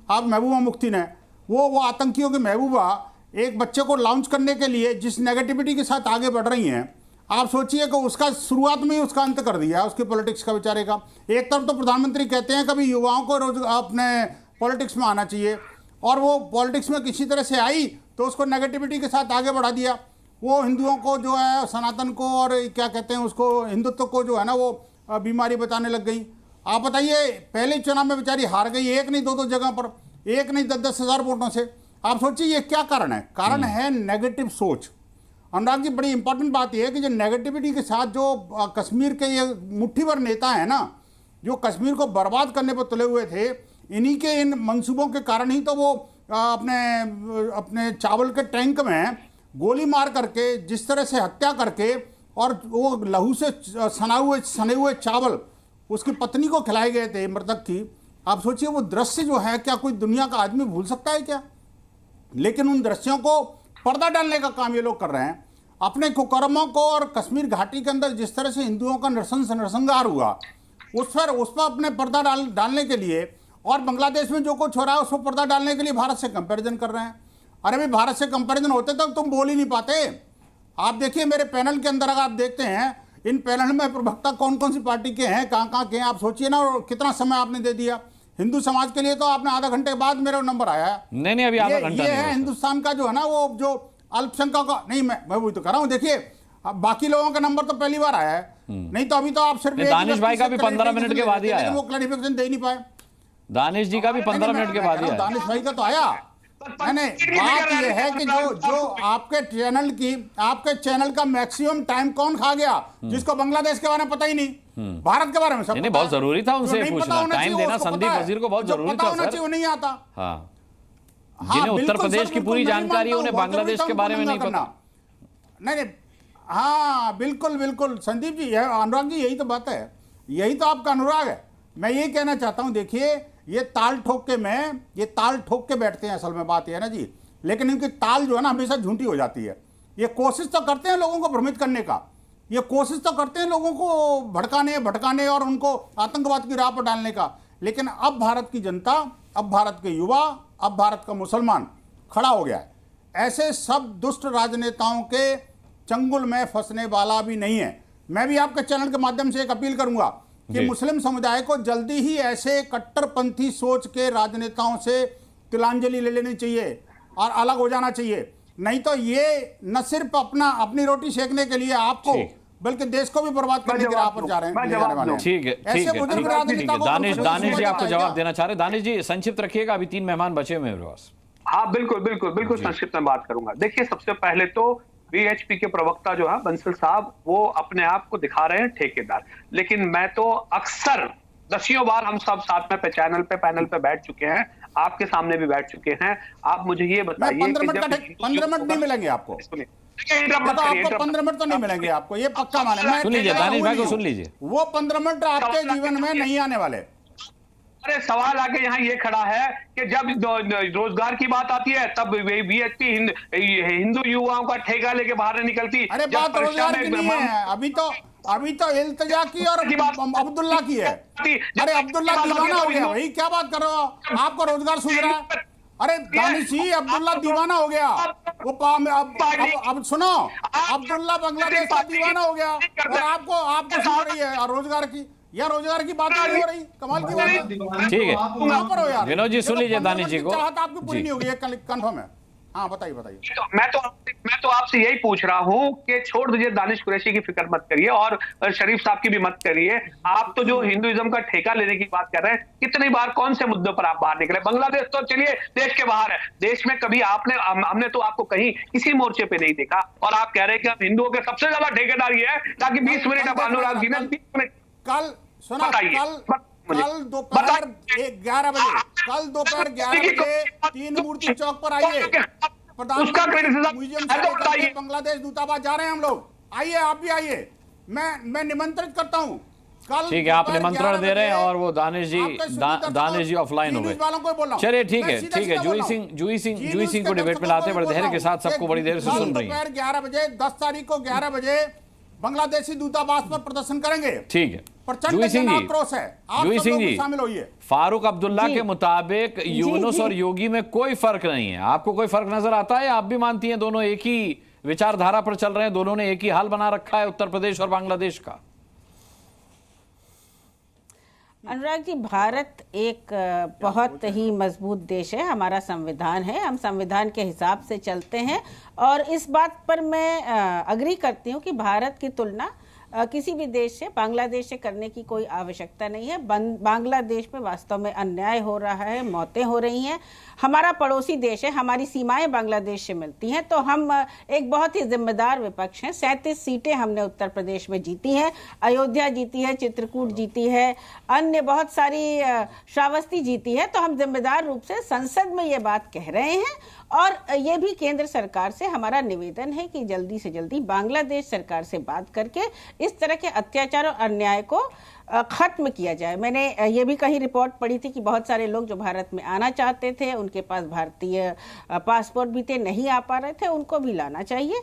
आप महबूबा मुफ्ती ने, वो आतंकियों की महबूबा एक बच्चे को लॉन्च करने के लिए जिस नेगेटिविटी के साथ आगे बढ़ रही हैं, आप सोचिए कि उसका शुरुआत में ही उसका अंत कर दिया उसकी पॉलिटिक्स का बेचारे का। एक तरफ तो प्रधानमंत्री कहते हैं कभी युवाओं को रोज अपने पॉलिटिक्स में आना चाहिए, और वो पॉलिटिक्स में किसी तरह से आई तो उसको नेगेटिविटी के साथ आगे बढ़ा दिया। वो हिंदुओं को जो है, सनातन को, और क्या कहते हैं उसको, हिंदुत्व को जो है ना, वो बीमारी बताने लग गई। आप बताइए, पहले चुनाव में बेचारी हार गई, एक नहीं दो जगह पर, एक नहीं 10-10 हज़ार वोटों से। आप सोचिए ये क्या कारण है? कारण है नेगेटिव सोच। अनुराग जी, बड़ी इंपॉर्टेंट बात यह है कि जो नेगेटिविटी के साथ जो कश्मीर के ये मुट्ठी भर नेता हैं ना, जो कश्मीर को बर्बाद करने पर तुले हुए थे, इन्हीं के इन मंसूबों के कारण ही तो वो अपने चावल के टैंक में गोली मार करके, जिस तरह से हत्या करके, और वो लहू से सने हुए चावल उसकी पत्नी को खिलाए गए थे मृतक की। आप सोचिए वो दृश्य जो है, क्या कोई दुनिया का आदमी भूल सकता है क्या? लेकिन उन दृश्यों को पर्दा डालने का काम ये लोग कर रहे हैं। अपने कुकर्मों को और कश्मीर घाटी के अंदर जिस तरह से हिंदुओं का नरसंहार हुआ, उस पर अपने पर्दा डालने के लिए, और बांग्लादेश में जो कुछ हो रहा है उस पर पर्दा डालने के लिए भारत से कंपैरिजन कर रहे हैं। अरे भाई, भारत से कंपैरिजन होते तो तुम बोल ही नहीं पाते। आप देखिए मेरे पैनल के अंदर, अगर आप देखते हैं इन पैनल में प्रवक्ता कौन कौन सी पार्टी के हैं, कहाँ के हैं, आप सोचिए ना, और कितना समय आपने दे दिया हिंदू समाज के लिए। तो आपने आधा घंटे के बाद मेरा नंबर आया है।
नहीं अभी आधा घंटा
ये है हिंदुस्तान का जो है ना, वो जो अल्पसंख्यक का, नहीं मैं वही तो कर रहा हूँ। देखिए बाकी लोगों का नंबर तो पहली बार आया है, नहीं तो अभी तो आप सिर्फ
दानिश भाई का भी 15 मिनट के बाद ही आया,
वो क्लैरिफिकेशन दे नहीं पाए।
दानिश जी का भी 15 मिनट के बाद ही आया।
दानिश भाई का तो आया। नहीं, बात यह है कि जो आपके चैनल का मैक्सिमम टाइम कौन खा गया, जिसको बांग्लादेश के बारे में पता ही नहीं, भारत के बारे में सब
नहीं, बहुत जरूरी था उनसे पूछना, टाइम देना संदीप वजीर को बहुत जरूरी था सर।
वो नहीं आता।
हाँ, जिन्हें उत्तर प्रदेश की पूरी जानकारी है, उन्हें बांग्लादेश के बारे में नहीं पता।
नहीं, हाँ बिल्कुल संदीप जी, अनुराग जी, यही तो बात है, यही तो आपका अनुराग है। मैं यही कहना चाहता हूं, देखिए ये ताल ठोक के बैठते हैं, असल में बात यह है ना जी, लेकिन इनकी ताल जो है ना हमेशा झूठी हो जाती है। ये कोशिश तो करते हैं लोगों को भ्रमित करने का, ये कोशिश तो करते हैं लोगों को भटकाने और उनको आतंकवाद की राह पर डालने का, लेकिन अब भारत की जनता, अब भारत के युवा, अब भारत का मुसलमान खड़ा हो गया है। ऐसे सब दुष्ट राजनेताओं के चंगुल में फंसने वाला भी नहीं है। मैं भी आपके चैनल के माध्यम से एक अपील करूंगा कि मुस्लिम समुदाय को जल्दी ही ऐसे कट्टरपंथी सोच के राजनेताओं से तिलांजलि ले लेनी चाहिए और अलग हो जाना चाहिए। नहीं तो ये न सिर्फ अपनी रोटी सेकने के लिए आपको, बल्कि देश को भी बर्बाद करने के राह पर जा रहे हैं।
ठीक है, दानिश जी आपको जवाब देना चाह रहे। दानिश जी संक्षिप्त रखिएगा, अभी 3 मेहमान बचे हुए मेरे पास।
हाँ बिल्कुल संक्षिप्त में बात करूंगा। देखिए, सबसे पहले तो वीएचपी के प्रवक्ता जो है बंसल साहब, वो अपने आप को दिखा रहे हैं ठेकेदार, लेकिन मैं तो अक्सर दसियों बार हम सब साथ में पैनल पे बैठ चुके हैं, आपके सामने भी बैठ चुके हैं। आप मुझे ये बताइए,
15 मिनट नहीं मिलेंगे आपको, 15 मिनट तो नहीं मिलेंगे आपको, ये पक्का माने।
सुन लीजिए दानिश भाई को, सुन लीजिए,
वो 15 मिनट आपके जीवन में नहीं आने वाले।
अरे सवाल आके यहाँ ये खड़ा है कि जब रोजगार की बात आती है तब वीएचपी हिंदू युवाओं का ठेका लेके बाहर निकलती।
अरे बात रोजगार की नहीं है, अभी तो इल्तिजा की और अब्दुल्ला की है। अरे अब्दुल्ला दीवाना हो गया भाई, क्या बात कर रहे हो, आपको रोजगार सूझ रहा है? अरे दानिश जी, अब्दुल्ला दीवाना हो गया, वो अब सुनो, अब्दुल्ला बांग्लादेश का दीवाना हो गया, और आपको सूझ रही है रोजगार की, या रोजगार की बात नहीं हो रही? कमाल की बात है।
ठीक है विनोद जी, सुन लीजिए दानिश जी को।
चाहत आपकी पूरी नहीं होगी, कंफर्म है। हाँ बताइए।
मैं तो आपसे यही पूछ रहा हूँ कि छोड़ दीजिए, दानिश कुरैशी की फिक्र मत करिए और शरीफ साहब की भी मत करिए। आप तो जो हिंदुइज्म का ठेका लेने की बात कर रहे हैं, कितनी बार कौन से मुद्दों पर आप बाहर निकले? बांग्लादेश तो चलिए देश के बाहर है, देश में कभी हमने तो आपको कहीं किसी मोर्चे पे नहीं देखा, और आप कह रहे हैं कि हम हिंदुओं के सबसे ज्यादा ठेकेदार ये है, ताकि 20 मिनट अब अनुराग जी ने 20 मिनट
कल सुना, कल दोपहर 11 बजे 3 मूर्ति चौक पर आइए, प्रधानमंत्री बांग्लादेश दूतावास जा रहे हैं हम लोग, आइए, आप भी आइए, मैं निमंत्रित करता हूँ। कल
ठीक है, आप निमंत्रण दे रहे हैं, और वो दानिश जी ऑफलाइन हो गए। चलिए ठीक है, जूही सिंह को डिबेट में लाते, बड़े धैर्य के साथ सबको बड़ी देर से सुन रही हैं।
11 बजे 10 तारीख को 11 बजे बांग्लादेशी दूतावास पर प्रदर्शन करेंगे।
ठीक है,
जूही सिंह जी
शामिल होइए। फारूक अब्दुल्ला के मुताबिक यूनुस और योगी में कोई फर्क नहीं है, आपको कोई फर्क नजर आता है? आप भी मानती हैं दोनों एक ही विचारधारा पर चल रहे हैं, दोनों ने एक ही हाल बना रखा है उत्तर प्रदेश और बांग्लादेश का?
अनुराग जी, भारत एक बहुत ही मजबूत देश है, हमारा संविधान है, हम संविधान के हिसाब से चलते हैं, और इस बात पर मैं अग्री करती हूँ कि भारत की तुलना किसी भी देश से, बांग्लादेश से करने की कोई आवश्यकता नहीं है। बांग्लादेश में वास्तव में अन्याय हो रहा है, मौतें हो रही हैं। हमारा पड़ोसी देश है, हमारी सीमाएं बांग्लादेश से मिलती हैं, तो हम एक बहुत ही जिम्मेदार विपक्ष हैं। 37 सीटें हमने उत्तर प्रदेश में जीती हैं, अयोध्या जीती है, चित्रकूट जीती है, अन्य बहुत सारी श्रावस्ती जीती है। तो हम जिम्मेदार रूप से संसद में ये बात कह रहे हैं और ये भी केंद्र सरकार से हमारा निवेदन है कि जल्दी से जल्दी बांग्लादेश सरकार से बात करके इस तरह के अत्याचार और अन्याय को खत्म किया जाए। मैंने ये भी कहीं रिपोर्ट पढ़ी थी कि बहुत सारे लोग जो भारत में आना चाहते थे, उनके पास भारतीय पासपोर्ट भी थे, नहीं आ पा रहे थे, उनको भी लाना चाहिए।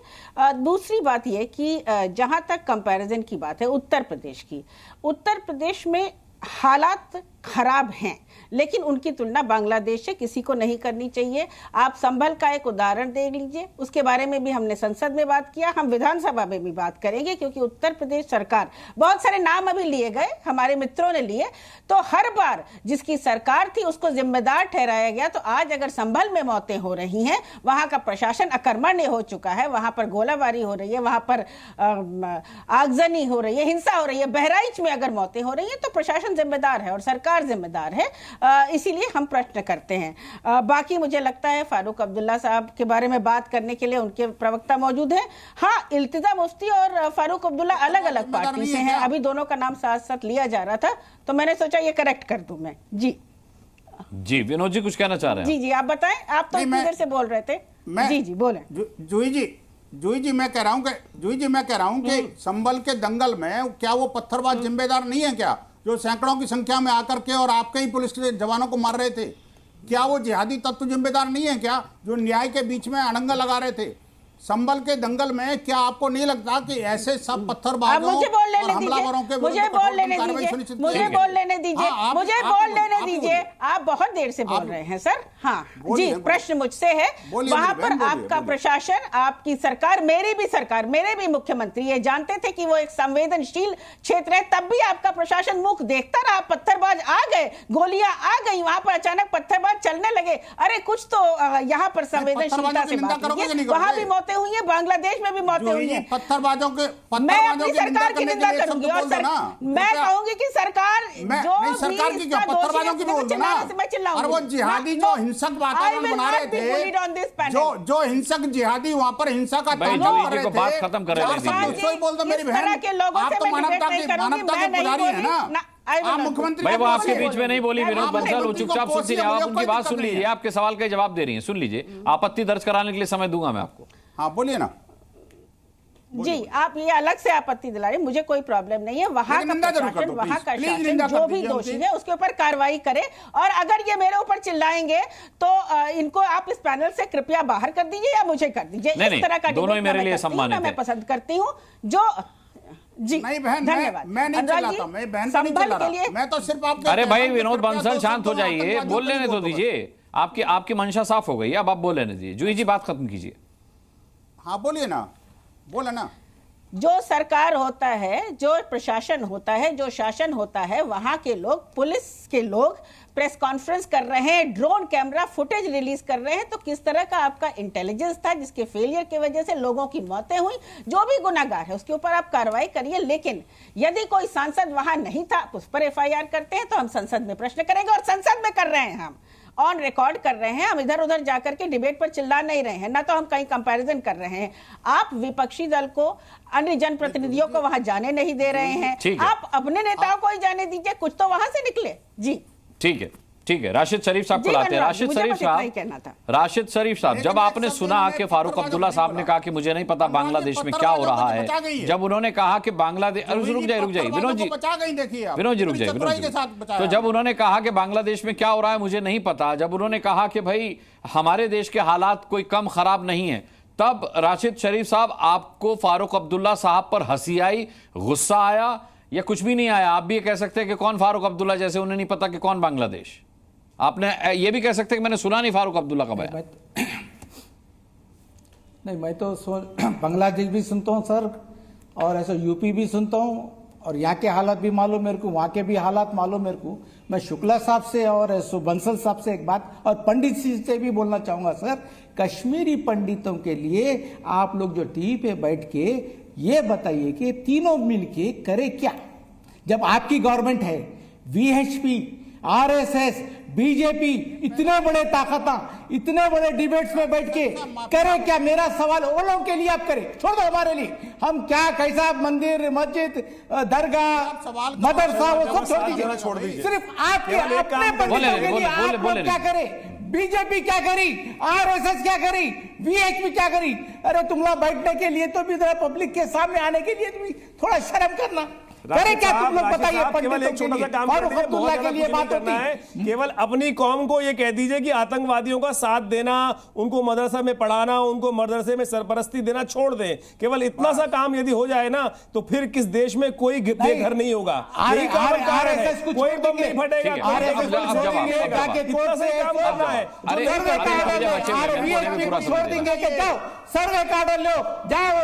दूसरी बात ये कि जहां तक कंपैरिजन की बात है उत्तर प्रदेश की, उत्तर प्रदेश में हालात खराब हैं, लेकिन उनकी तुलना बांग्लादेश से किसी को नहीं करनी चाहिए। आप संभल का एक उदाहरण देख लीजिए, उसके बारे में भी हमने संसद में बात किया, हम विधानसभा में भी बात करेंगे, क्योंकि उत्तर प्रदेश सरकार, बहुत सारे नाम अभी लिए गए, हमारे मित्रों ने लिए, तो हर बार जिसकी सरकार थी उसको जिम्मेदार ठहराया गया। तो आज अगर संभल में मौतें हो रही हैं, वहां का प्रशासन अकर्मण्य हो चुका है, वहां पर गोलाबारी हो रही है, वहां पर आगजनी हो रही है, हिंसा हो रही है, बहराइच में अगर मौतें हो रही है तो प्रशासन जिम्मेदार है और सरकार जिम्मेदार है। इसीलिए हम प्रश्न करते हैं। बाकी मुझे लगता है फारूक अब्दुल्ला साहब के बारे में बात करने के लिए उनके प्रवक्ता मौजूद हैं। हाँ, इल्तिजा मुफ्ती और फारूक अब्दुल्ला अलग अलग पार्टी से हैं, अभी दोनों का नाम साथ साथ लिया जा रहा था, तो मैंने सोचा ये करेक्ट कर दूं मैं। जी
विनोद जी कुछ कहना चाह रहे हैं?
जी आप बताएं, आप तो इतनी देर से बोल रहे थे। जी बोले।
जूही जी मैं कह रहा हूं कि संभल के दंगल में क्या वो पत्थरबाज जिम्मेदार नहीं है क्या, जो सैकड़ों की संख्या में आकर के और आपके ही पुलिस के जवानों को मार रहे थे? क्या वो जिहादी तत्व जिम्मेदार नहीं है क्या, जो न्याय के बीच में अड़ंगा लगा रहे थे? संभल के दंगल में क्या आपको नहीं लगता कि ऐसे सब पत्थरबाजों और हमलावरों के
मुझे बोल लेने दीजिए। आप बहुत देर से बोल रहे हैं सर। हाँ जी, प्रश्न मुझसे है। वहां पर आपका प्रशासन, आपकी सरकार, मेरी भी मुख्यमंत्री ये जानते थे कि वो एक संवेदनशील क्षेत्र है, तब भी आपका प्रशासन मुख देखता रहा। पत्थरबाज आ गए, गोलियां आ गई, वहां पर अचानक पत्थरबाज चलने लगे। अरे कुछ तो यहाँ पर संवेदनशीलता से बात कीजिए। वहां भी मौतें हुई है, बांग्लादेश में भी मौतें हुई है।
पत्थरबाजों के
मैं अपनी सरकार की निंदा करूंगी और मैं कहूंगी कि सरकार
की क्या, पत्थरबाजों की बोल दो ना। और वो जिहादी जो हिंसक वातावरण बना रहे थे, जो हिंसक जिहादी वहां पर हिंसा का तांडव कर रहे थे,
बात खत्म कर रहे थे।
बोल दो मेरी बहन, आप तो मानवता के पुजारी है ना। आप मुख्यमंत्री
भाई, वो आपके बीच में नहीं बोली विनोद बंसल, वो चुपचाप सुनती रही। आप उनकी बात सुन लीजिए, आपके सवाल का जवाब दे रही हैं, सुन लीजिए। आपत्ति दर्ज कराने के लिए समय दूंगा मैं आपको।
हाँ बोलिए ना।
जी, आप ये अलग से आपत्ति दिला रहे हैं, मुझे कोई प्रॉब्लम नहीं है। वहां का प्रशासन, वहां का शासन जो भी दोषी है उसके ऊपर कार्रवाई करे, और अगर ये मेरे ऊपर चिल्लाएंगे तो इनको आप इस पैनल से कृपया बाहर कर दीजिए या मुझे कर दीजिए। इस तरह का
दोनों ही मेरे लिए सम्मानित है।
मैं पसंद करती हूँ जो जी।
नहीं बहन, धन्यवाद। मैं नहीं चिल्लाता, मैं बहन को नहीं चिल्ला रहा, मैं तो सिर्फ आपके।
अरे भाई विनोद बंसल शांत हो जाइए, बोल लेने तो दीजिए। आपकी मंशा साफ हो गई, अब आप बोल लेने दीजिए। जूही जी बात खत्म कीजिए।
हाँ बोलिए ना, बोले ना।
जो सरकार होता है, जो प्रशासन होता है, जो शासन होता है, वहां के लोग, पुलिस के लोग प्रेस कॉन्फ्रेंस कर रहे हैं, ड्रोन कैमरा फुटेज रिलीज कर रहे हैं, तो किस तरह का आपका इंटेलिजेंस था जिसके फेलियर की वजह से लोगों की मौतें हुई? जो भी गुनाहगार है उसके ऊपर आप कार्रवाई करिए, लेकिन यदि कोई सांसद वहां नहीं था, उस पर FIR करते हैं तो हम संसद में प्रश्न करेंगे, और संसद में कर रहे हैं, हम ऑन रिकॉर्ड कर रहे हैं। हम इधर उधर जाकर के डिबेट पर चिल्ला नहीं रहे हैं, ना तो हम कहीं कंपैरिजन कर रहे हैं। आप विपक्षी दल को, अन्य जनप्रतिनिधियों को वहां जाने नहीं दे रहे हैं। आप अपने नेताओं को ही जाने दीजिए, कुछ तो वहां से निकले। जी
ठीक है। राशिद शरीफ साहब को लाते हैं। राशिद शरीफ साहब, जब आपने सुना कि फारूक अब्दुल्ला साहब ने कहा कि मुझे नहीं पता बांग्लादेश में क्या हो रहा है, जब उन्होंने कहा कि बांग्लादेश, रुक जाइए विनोद जी रुक जाइए। तो जब उन्होंने कहा कि बांग्लादेश में क्या हो रहा है मुझे नहीं पता, जब उन्होंने कहा कि भाई हमारे देश के हालात कोई कम खराब नहीं है, तब राशिद शरीफ साहब आपको फारूक अब्दुल्ला साहब पर हंसी आई, गुस्सा आया, या कुछ भी नहीं आया? आप भी ये कह सकते हैं कि कौन फारूक अब्दुल्ला, जैसे उन्हें नहीं पता कि कौन बांग्लादेश। आपने ये भी कह सकते हैं कि मैंने सुना नहीं फारूक अब्दुल्ला का बयान।
नहीं, मैं तो बांग्लादेश भी सुनता हूँ सर, और ऐसा यूपी भी सुनता हूँ, और यहाँ के हालात भी मालूम मेरे को, वहाँ के भी हालात मालूम मेरे को। मैं शुक्ला साहब से और बंसल साहब से एक बात, और पंडित जी से भी बोलना चाहूँगा सर, कश्मीरी पंडितों के लिए आप लोग जो टीवी पे बैठ के ये बताइए कि तीनों मिलके करे क्या? जब आपकी गवर्नमेंट है, वीएचपी, आरएसएस, बीजेपी इतने बड़े ताकत, इतने बड़े डिबेट्स में बैठ के करे क्या? मेरा सवाल वो लोगों के लिए आप करें, छोड़ दो हमारे लिए। हम क्या कैसा मंदिर, मस्जिद, दरगाह, मदरसा वो सब छोड़ दीजिए। सिर्फ आपके अपने पंडितों के लिए आप लोग क्या करें? बीजेपी क्या करी, आरएसएस क्या करी, वीएचपी क्या करी? अरे तुम लोग बैठने के लिए तो भी पब्लिक के सामने आने के लिए भी थोड़ा शर्म करना करे क्या? तुम लोग बताइए।
केवल एक छोटा सा काम के लिए बात करना है, केवल अपनी कौम को ये कह दीजिए कि आतंकवादियों का साथ देना, उनको मदरसा में पढ़ाना, उनको मदरसे में सरपरस्ती देना छोड़ दें। केवल इतना सा काम यदि हो जाए ना, तो फिर किस देश में कोई बेघर नहीं होगा। यही काम है, कोई बम नहीं फटेगा।
छोड़ देंगे कि जाओ सर्वे कार्ड लो, जाओ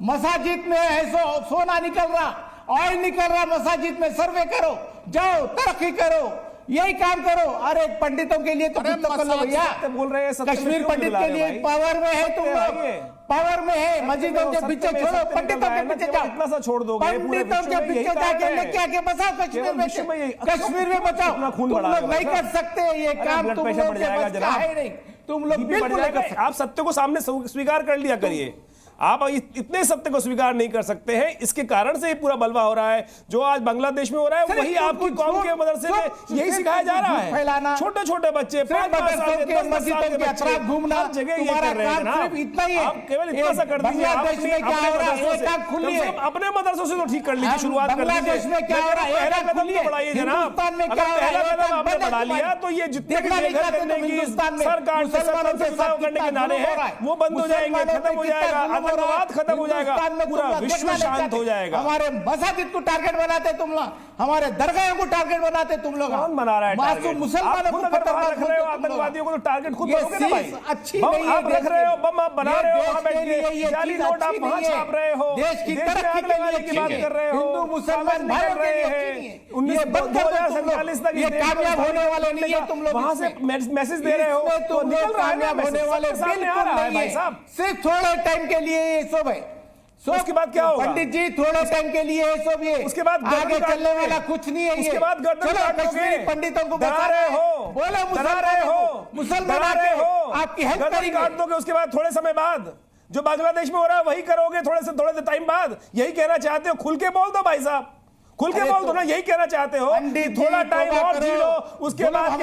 मसाजिद में ऐसा सोना निकल रहा, ऑयल निकल रहा, मसाजिद में सर्वे करो, जाओ तरक्की करो, यही काम करो। अरे पंडितों के लिए तो कुछ तो कर लो भैया।
बोल रहे हैं
कश्मीर पंडित के लिए पावर में है, तुम लोग पावर में है। मस्जिदों के पीछे छोड़ो, पंडितों के पीछे जाओ।
इतना सा छोड़ दोगे?
पंडितों के पीछे जाके लेके आके बचाओ कश्मीर में बचाओ। तुम लोग नहीं कर सकते ये काम, तुम लोग के बस का है नहीं, तुम लोग बिल्कुल नहीं कर सकते।
आप सत्य को सामने स्वीकार कर लिया करिए। आप इतने सत्य को स्वीकार नहीं कर सकते हैं, इसके कारण से ये पूरा बलवा हो रहा है। जो आज बांग्लादेश में हो रहा है वही आपकी कौम के मदरसे में यही सिखाया जा रहा है। छोटे छोटे बच्चे 5-5 साल के 10 साल के बच्चे
घूमना
जगह ये कर रहे हैं ना।
इतना ही
आप केवल इतना सा कर दीजिए। अपने मदरसों से तो ठीक कर लीजिए, शुरुआत कर लीजिए। पहला कदम तो बढ़ाइए जनाब। अगर पहला कदम आपने बढ़ा लिया तो ये जितने भी सरकार करने के नारे हैं वो बंद हो जाएंगे, खत्म हो जाएगा, आतंकवाद खत्म हो जाएगा, पूरा विश्व शांत हो जाएगा।
हमारे मस्जिद को टारगेट बनाते तुम लोग, हमारे दरगाहों को टारगेट बनाते तुम लोग।
कौन बना रहा है टारगेट?
मुसलमानों को
रख रहे हो, आतंकवादियों को तो टारगेट खुद करोगे ना भाई।
अच्छी नहीं
आप रख रहे हो, बम आप बना रहे हो, वहां बैठ के जाली नोट आप वहां छाप रहे हो,
देश की तरक्की
की बात कर रहे हो,
हिंदू मुसलमान भाई
कर रहे हैं। 2047 तक
ये कामयाब होने वाले नहीं है। तुम लोग
वहां से मैसेज दे रहे हो,
तो निकल कामयाब होने वाले बिल्कुल नहीं है। सिर्फ थोड़े टाइम के लिए ये सब है।
उसके बाद क्या होगा?
पंडित जी थोड़े टाइम के लिए है सब, ये
उसके बाद
आगे चलने वाला कुछ नहीं है।
उसके बाद गर्दन काटोगे,
पंडितों को
डरा रहे हो,
बोलो
डरा रहे हो,
मुसलमान
डरा रहे हो,
आपकी हेल्प
गर्दन काट दोगे। उसके बाद थोड़े समय बाद जो बांग्लादेश में हो रहा है वही करोगे, थोड़े टाइम बाद। यही कहना चाहते हो? खुल के बोल दो भाई साहब, खुल के बोल दो ना। यही कहना चाहते हो? थोड़ा टाइम और जी लो, उसके बाद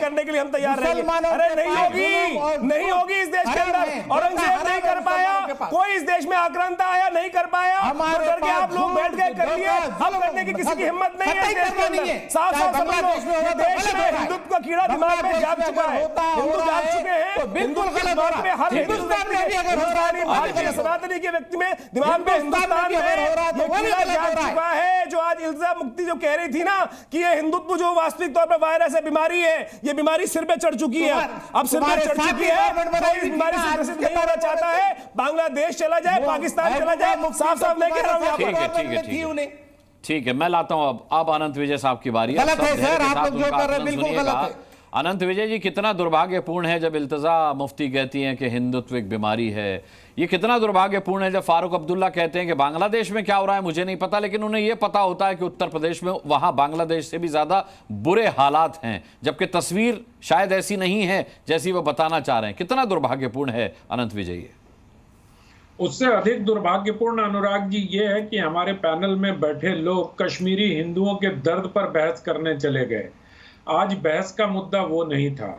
करने के लिए हम तैयार रहेंगे। अरे नहीं होगी, नहीं होगी इस देश के अंदर। औरंगजेब नहीं कर पाया, कोई इस देश में आक्रांता आया नहीं कर पाया, करके आप लोग बैठ गए, कर लिए। अब करने की किसी की हिम्मत नहीं है इस देश के अंदर। साफ साफ समझ लो, देश में हिंदुत्व का कीड़ा दिमाग में जाग चुका है। हिंदू जाग चुके हैं, बिल्कुल दिमाग में हर हिंदुस्तानी भारतीय सनातनी के व्यक्ति में दिमाग में हिंदुस्तान में जाग चुका है। जो आज इल्जा मुक्ति जो कह रही थी ना कि ये हिंदुत्व जो वास्तविक तौर पर वायरस है, बीमारी है, ये बीमारी सिर पे चढ़ चुकी है। अब सिर पे चढ़ चुकी है, कोई इस बीमारी से ग्रसित नहीं होना चाहता है। बांग्लादेश चला जाए, पाकिस्तान चला जाए, साफ साफ नहीं कह रहा हूं।
ठीक है, मैं लाता हूं अब अनंत विजय साहब की बारी है।
गलत है सर, आप लोग जो कर रहे हैं बिल्कुल गलत है।
अनंत विजय जी, कितना दुर्भाग्यपूर्ण है जब इल्तिजा मुफ्ती कहती हैं कि हिंदुत्व एक बीमारी है। ये कितना दुर्भाग्यपूर्ण है जब फारूक अब्दुल्ला कहते हैं कि बांग्लादेश में क्या हो रहा है मुझे नहीं पता, लेकिन उन्हें यह पता होता है कि उत्तर प्रदेश में वहां बांग्लादेश से भी ज्यादा बुरे हालात हैं, जबकि तस्वीर शायद ऐसी नहीं है जैसी वो बताना चाह रहे हैं। कितना दुर्भाग्यपूर्ण है अनंत विजय?
उससे अधिक दुर्भाग्यपूर्ण अनुराग जी ये है कि हमारे पैनल में बैठे लोग कश्मीरी हिंदुओं के दर्द पर बहस करने चले गए। आज बहस का मुद्दा वो नहीं था।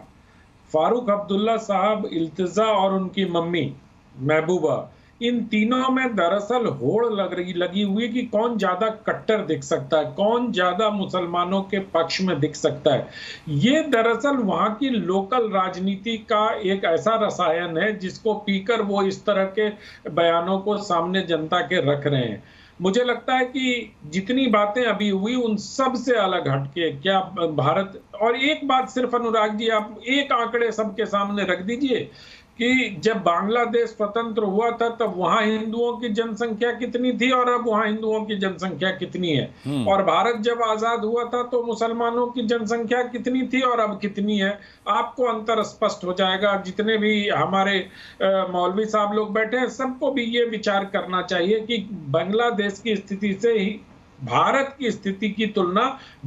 फारूक अब्दुल्ला साहब, इल्तिजा और उनकी मम्मी महबूबा, इन तीनों में दरअसल होड़ लगी हुई कि कौन ज्यादा कट्टर दिख सकता है, कौन ज्यादा मुसलमानों के पक्ष में दिख सकता है। ये दरअसल वहां की लोकल राजनीति का एक ऐसा रसायन है जिसको पीकर वो इस तरह के बयानों को सामने जनता के रख रहे हैं। मुझे लगता है कि जितनी बातें अभी हुई उन सब से अलग हटके क्या भारत, और एक बात सिर्फ अनुराग जी आप एक आंकड़े सबके सामने रख दीजिए कि जब बांग्लादेश स्वतंत्र हुआ था तब वहां हिंदुओं की जनसंख्या कितनी थी और अब वहां हिंदुओं की जनसंख्या कितनी है, और भारत जब आजाद हुआ था तो मुसलमानों की जनसंख्या कितनी थी और अब कितनी है। आपको अंतर स्पष्ट हो जाएगा। जितने भी हमारे मौलवी साहब लोग बैठे हैं सबको भी ये विचार करना चाहिए कि बांग्लादेश की स्थिति से ही भारत की स्थिति की तुलना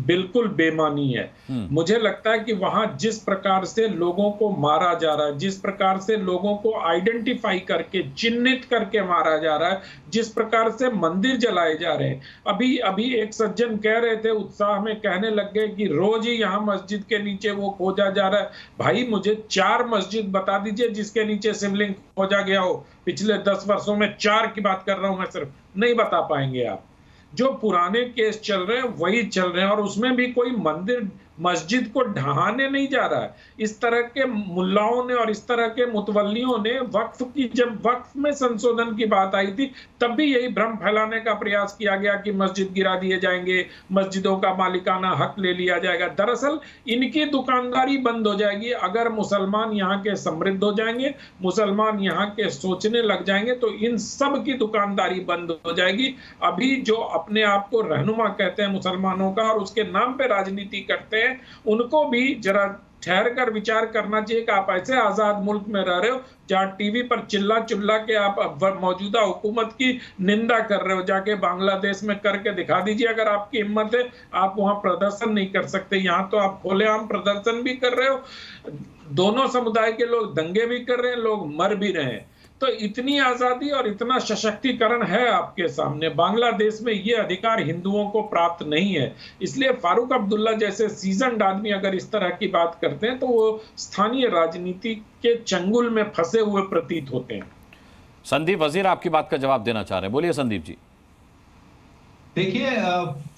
बिल्कुल बेमानी है। मुझे लगता है कि वहां जिस प्रकार से लोगों को मारा जा रहा है, जिस प्रकार से लोगों को आइडेंटिफाई करके चिन्हित करके मारा जा रहा है, जिस प्रकार से मंदिर जलाए जा रहे हैं। अभी एक सज्जन कह रहे थे, उत्साह में कहने लग गए कि रोज ही यहाँ मस्जिद के नीचे वो खोजा जा रहा है। भाई मुझे 4 मस्जिद बता दीजिए जिसके नीचे शिवलिंग खोजा गया हो। पिछले 10 वर्षों में 4 की बात कर रहा हूं मैं, सिर्फ नहीं बता पाएंगे आप। जो पुराने केस चल रहे हैं वही चल रहे हैं, और उसमें भी कोई मंदिर मस्जिद को ढहाने नहीं जा रहा है। इस तरह के मुल्लाओं ने और इस तरह के मुतवल्लियों ने जब वक्फ में संशोधन की बात आई थी तब भी यही भ्रम फैलाने का प्रयास किया गया कि मस्जिद गिरा दिए जाएंगे, मस्जिदों का मालिकाना हक ले लिया जाएगा। दरअसल इनकी दुकानदारी बंद हो जाएगी अगर मुसलमान यहाँ के समृद्ध हो जाएंगे, मुसलमान यहाँ के सोचने लग जाएंगे तो इन सब की दुकानदारी बंद हो जाएगी। अभी जो अपने आप को रहनुमा कहते हैं मुसलमानों का और उसके नाम पे राजनीति करते हैं, उनको भी जरा ठहर कर विचार करना चाहिए कि आप ऐसे आजाद मुल्क में रह रहे हो जहां टीवी पर चिल्ला चिल्ला के आप मौजूदा हुकूमत की निंदा कर रहे हो। जाके बांग्लादेश में करके दिखा दीजिए अगर आपकी हिम्मत है। आप वहां प्रदर्शन नहीं कर सकते, यहाँ तो आप खुलेआम प्रदर्शन भी कर रहे हो, दोनों समुदाय के लोग दंगे भी कर रहे हैं, लोग मर भी रहे हैं। तो इतनी आजादी और इतना सशक्तिकरण है आपके सामने। बांग्लादेश में ये अधिकार हिंदुओं को प्राप्त नहीं है। इसलिए फारूक अब्दुल्ला जैसे सीजन्ड आदमी अगर इस तरह की बात करते हैं तो वो स्थानीय राजनीति के चंगुल में फंसे हुए प्रतीत होते हैं।
संदीप वजीर आपकी बात का जवाब देना चाह रहे हैं, बोलिए संदीप जी।
देखिए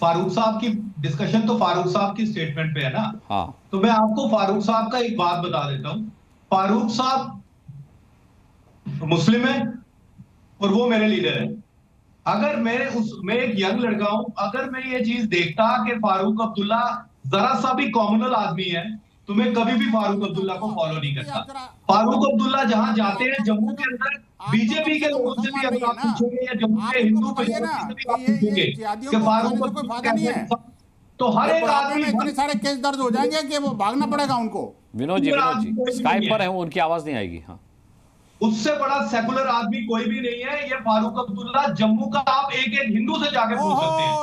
फारूक साहब की डिस्कशन तो फारूक साहब की स्टेटमेंट पे है ना।
हाँ।
तो मैं आपको फारूक साहब का एक बात बता देता हूं। फारूक साहब मुस्लिम है और वो मेरे लीडर है। अगर मैं एक यंग लड़का हूं, अगर मैं ये चीज देखता कि फारूक अब्दुल्ला जरा सा भी कॉमनल आदमी है तो मैं कभी भी फारूक अब्दुल्ला को फॉलो नहीं करता। फारूक अब्दुल्ला जहां जाते हैं जम्मू के अंदर बीजेपी के लोगों से भी अगर आप पूछोगे या जम्मू के हिंदू पूछोगे कि फारूक अब्दुल्ला, तो हर एक आदमी
इतने सारे केस दर्ज हो जाएंगे कि वो भागना पड़ेगा उनको।
विनोद जी स्काइप पर है, उनकी आवाज नहीं आएगी। हाँ,
उससे बड़ा सेकुलर आदमी कोई भी नहीं है। ये फारूक अब्दुल्ला जम्मू का आप एक हिंदू से जाके पूछ सकते हैं।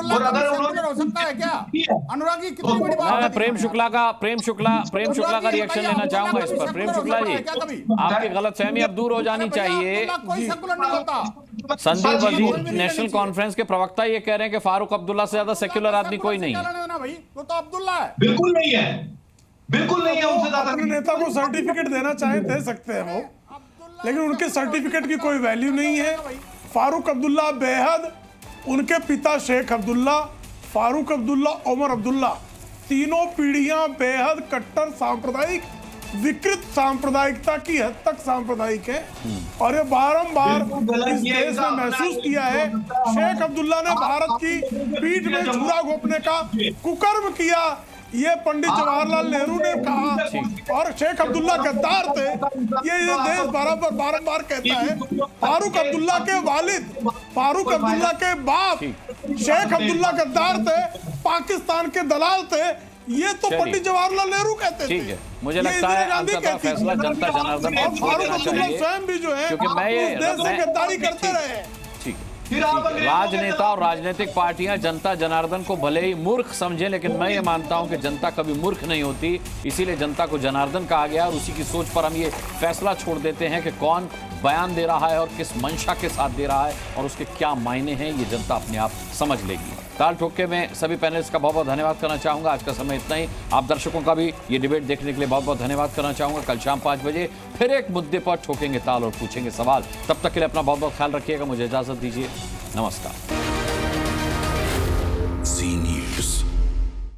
और अगर
हो सकता है क्या अनुराग जी, कितनी बड़ी बात है।
प्रेम शुक्ला का रिएक्शन लेना चाहूंगा इस पर। प्रेम शुक्ला जी, आपकी गलतफहमी अब दूर हो जानी चाहिए। संदीप वजीर नेशनल कॉन्फ्रेंस के प्रवक्ता ये कह रहे हैं कि फारूक अब्दुल्ला से ज्यादा सेक्युलर आदमी कोई नहीं है।
वो तो अब्दुल्ला है। बिल्कुल नहीं है, बिल्कुल नहीं है। उनसे ज्यादा
अपने नेता को सर्टिफिकेट देना चाहे दे सकते हैं वो, लेकिन उनके सर्टिफिकेट की कोई वैल्यू नहीं है। फारूक अब्दुल्ला बेहद, उनके पिता शेख अब्दुल्ला, फारूक अब्दुल्ला, उमर अब्दुल्ला, तीनों पीढ़ियां बेहद कट्टर सांप्रदायिक, विकृत सांप्रदायिकता की हद तक सांप्रदायिक है। और ये बारंबार इस देश में महसूस किया है। शेख अब्दुल्ला ने भारत की पीठ में छुरा घोंपने का कुकर्म किया, ये पंडित जवाहरलाल नेहरू ने कहा। और शेख अब्दुल्ला गद्दार थे, ये देश बारंबार कहता है। फारूक अब्दुल्ला के वालिद, फारूक अब्दुल्ला के बाप शेख अब्दुल्ला गद्दार थे, पाकिस्तान के दलाल थे। ये तो पंडित जवाहरलाल नेहरू कहते थे।
ठीक है, मुझे लगता है अंततः फैसला जनता जनार्दन को छोड़ देना चाहिए,
स्वयं भी जो है
क्योंकि मैं
इस देश से गद्दारी करते रहे।
ठीक है, राजनेता और राजनीतिक पार्टियां जनता जनार्दन को भले ही मूर्ख समझें, लेकिन मैं ये मानता हूं कि जनता कभी मूर्ख नहीं होती। इसीलिए जनता को जनार्दन कहा गया और उसी की सोच पर हम ये फैसला छोड़ देते हैं कि कौन बयान दे रहा है और किस मंशा के साथ दे रहा है और उसके क्या मायने हैं, ये जनता अपने आप समझ लेगी। ताल ठोके में सभी पैनलिस्ट का बहुत बहुत धन्यवाद करना चाहूंगा। आज का समय इतना ही। आप दर्शकों का भी ये डिबेट देखने के लिए बहुत बहुत धन्यवाद करना चाहूंगा। कल शाम 5 बजे फिर एक मुद्दे पर ठोकेंगे ताल और पूछेंगे सवाल। तब तक के लिए अपना बहुत बहुत ख्याल रखिएगा। मुझे इजाजत दीजिए। नमस्कार।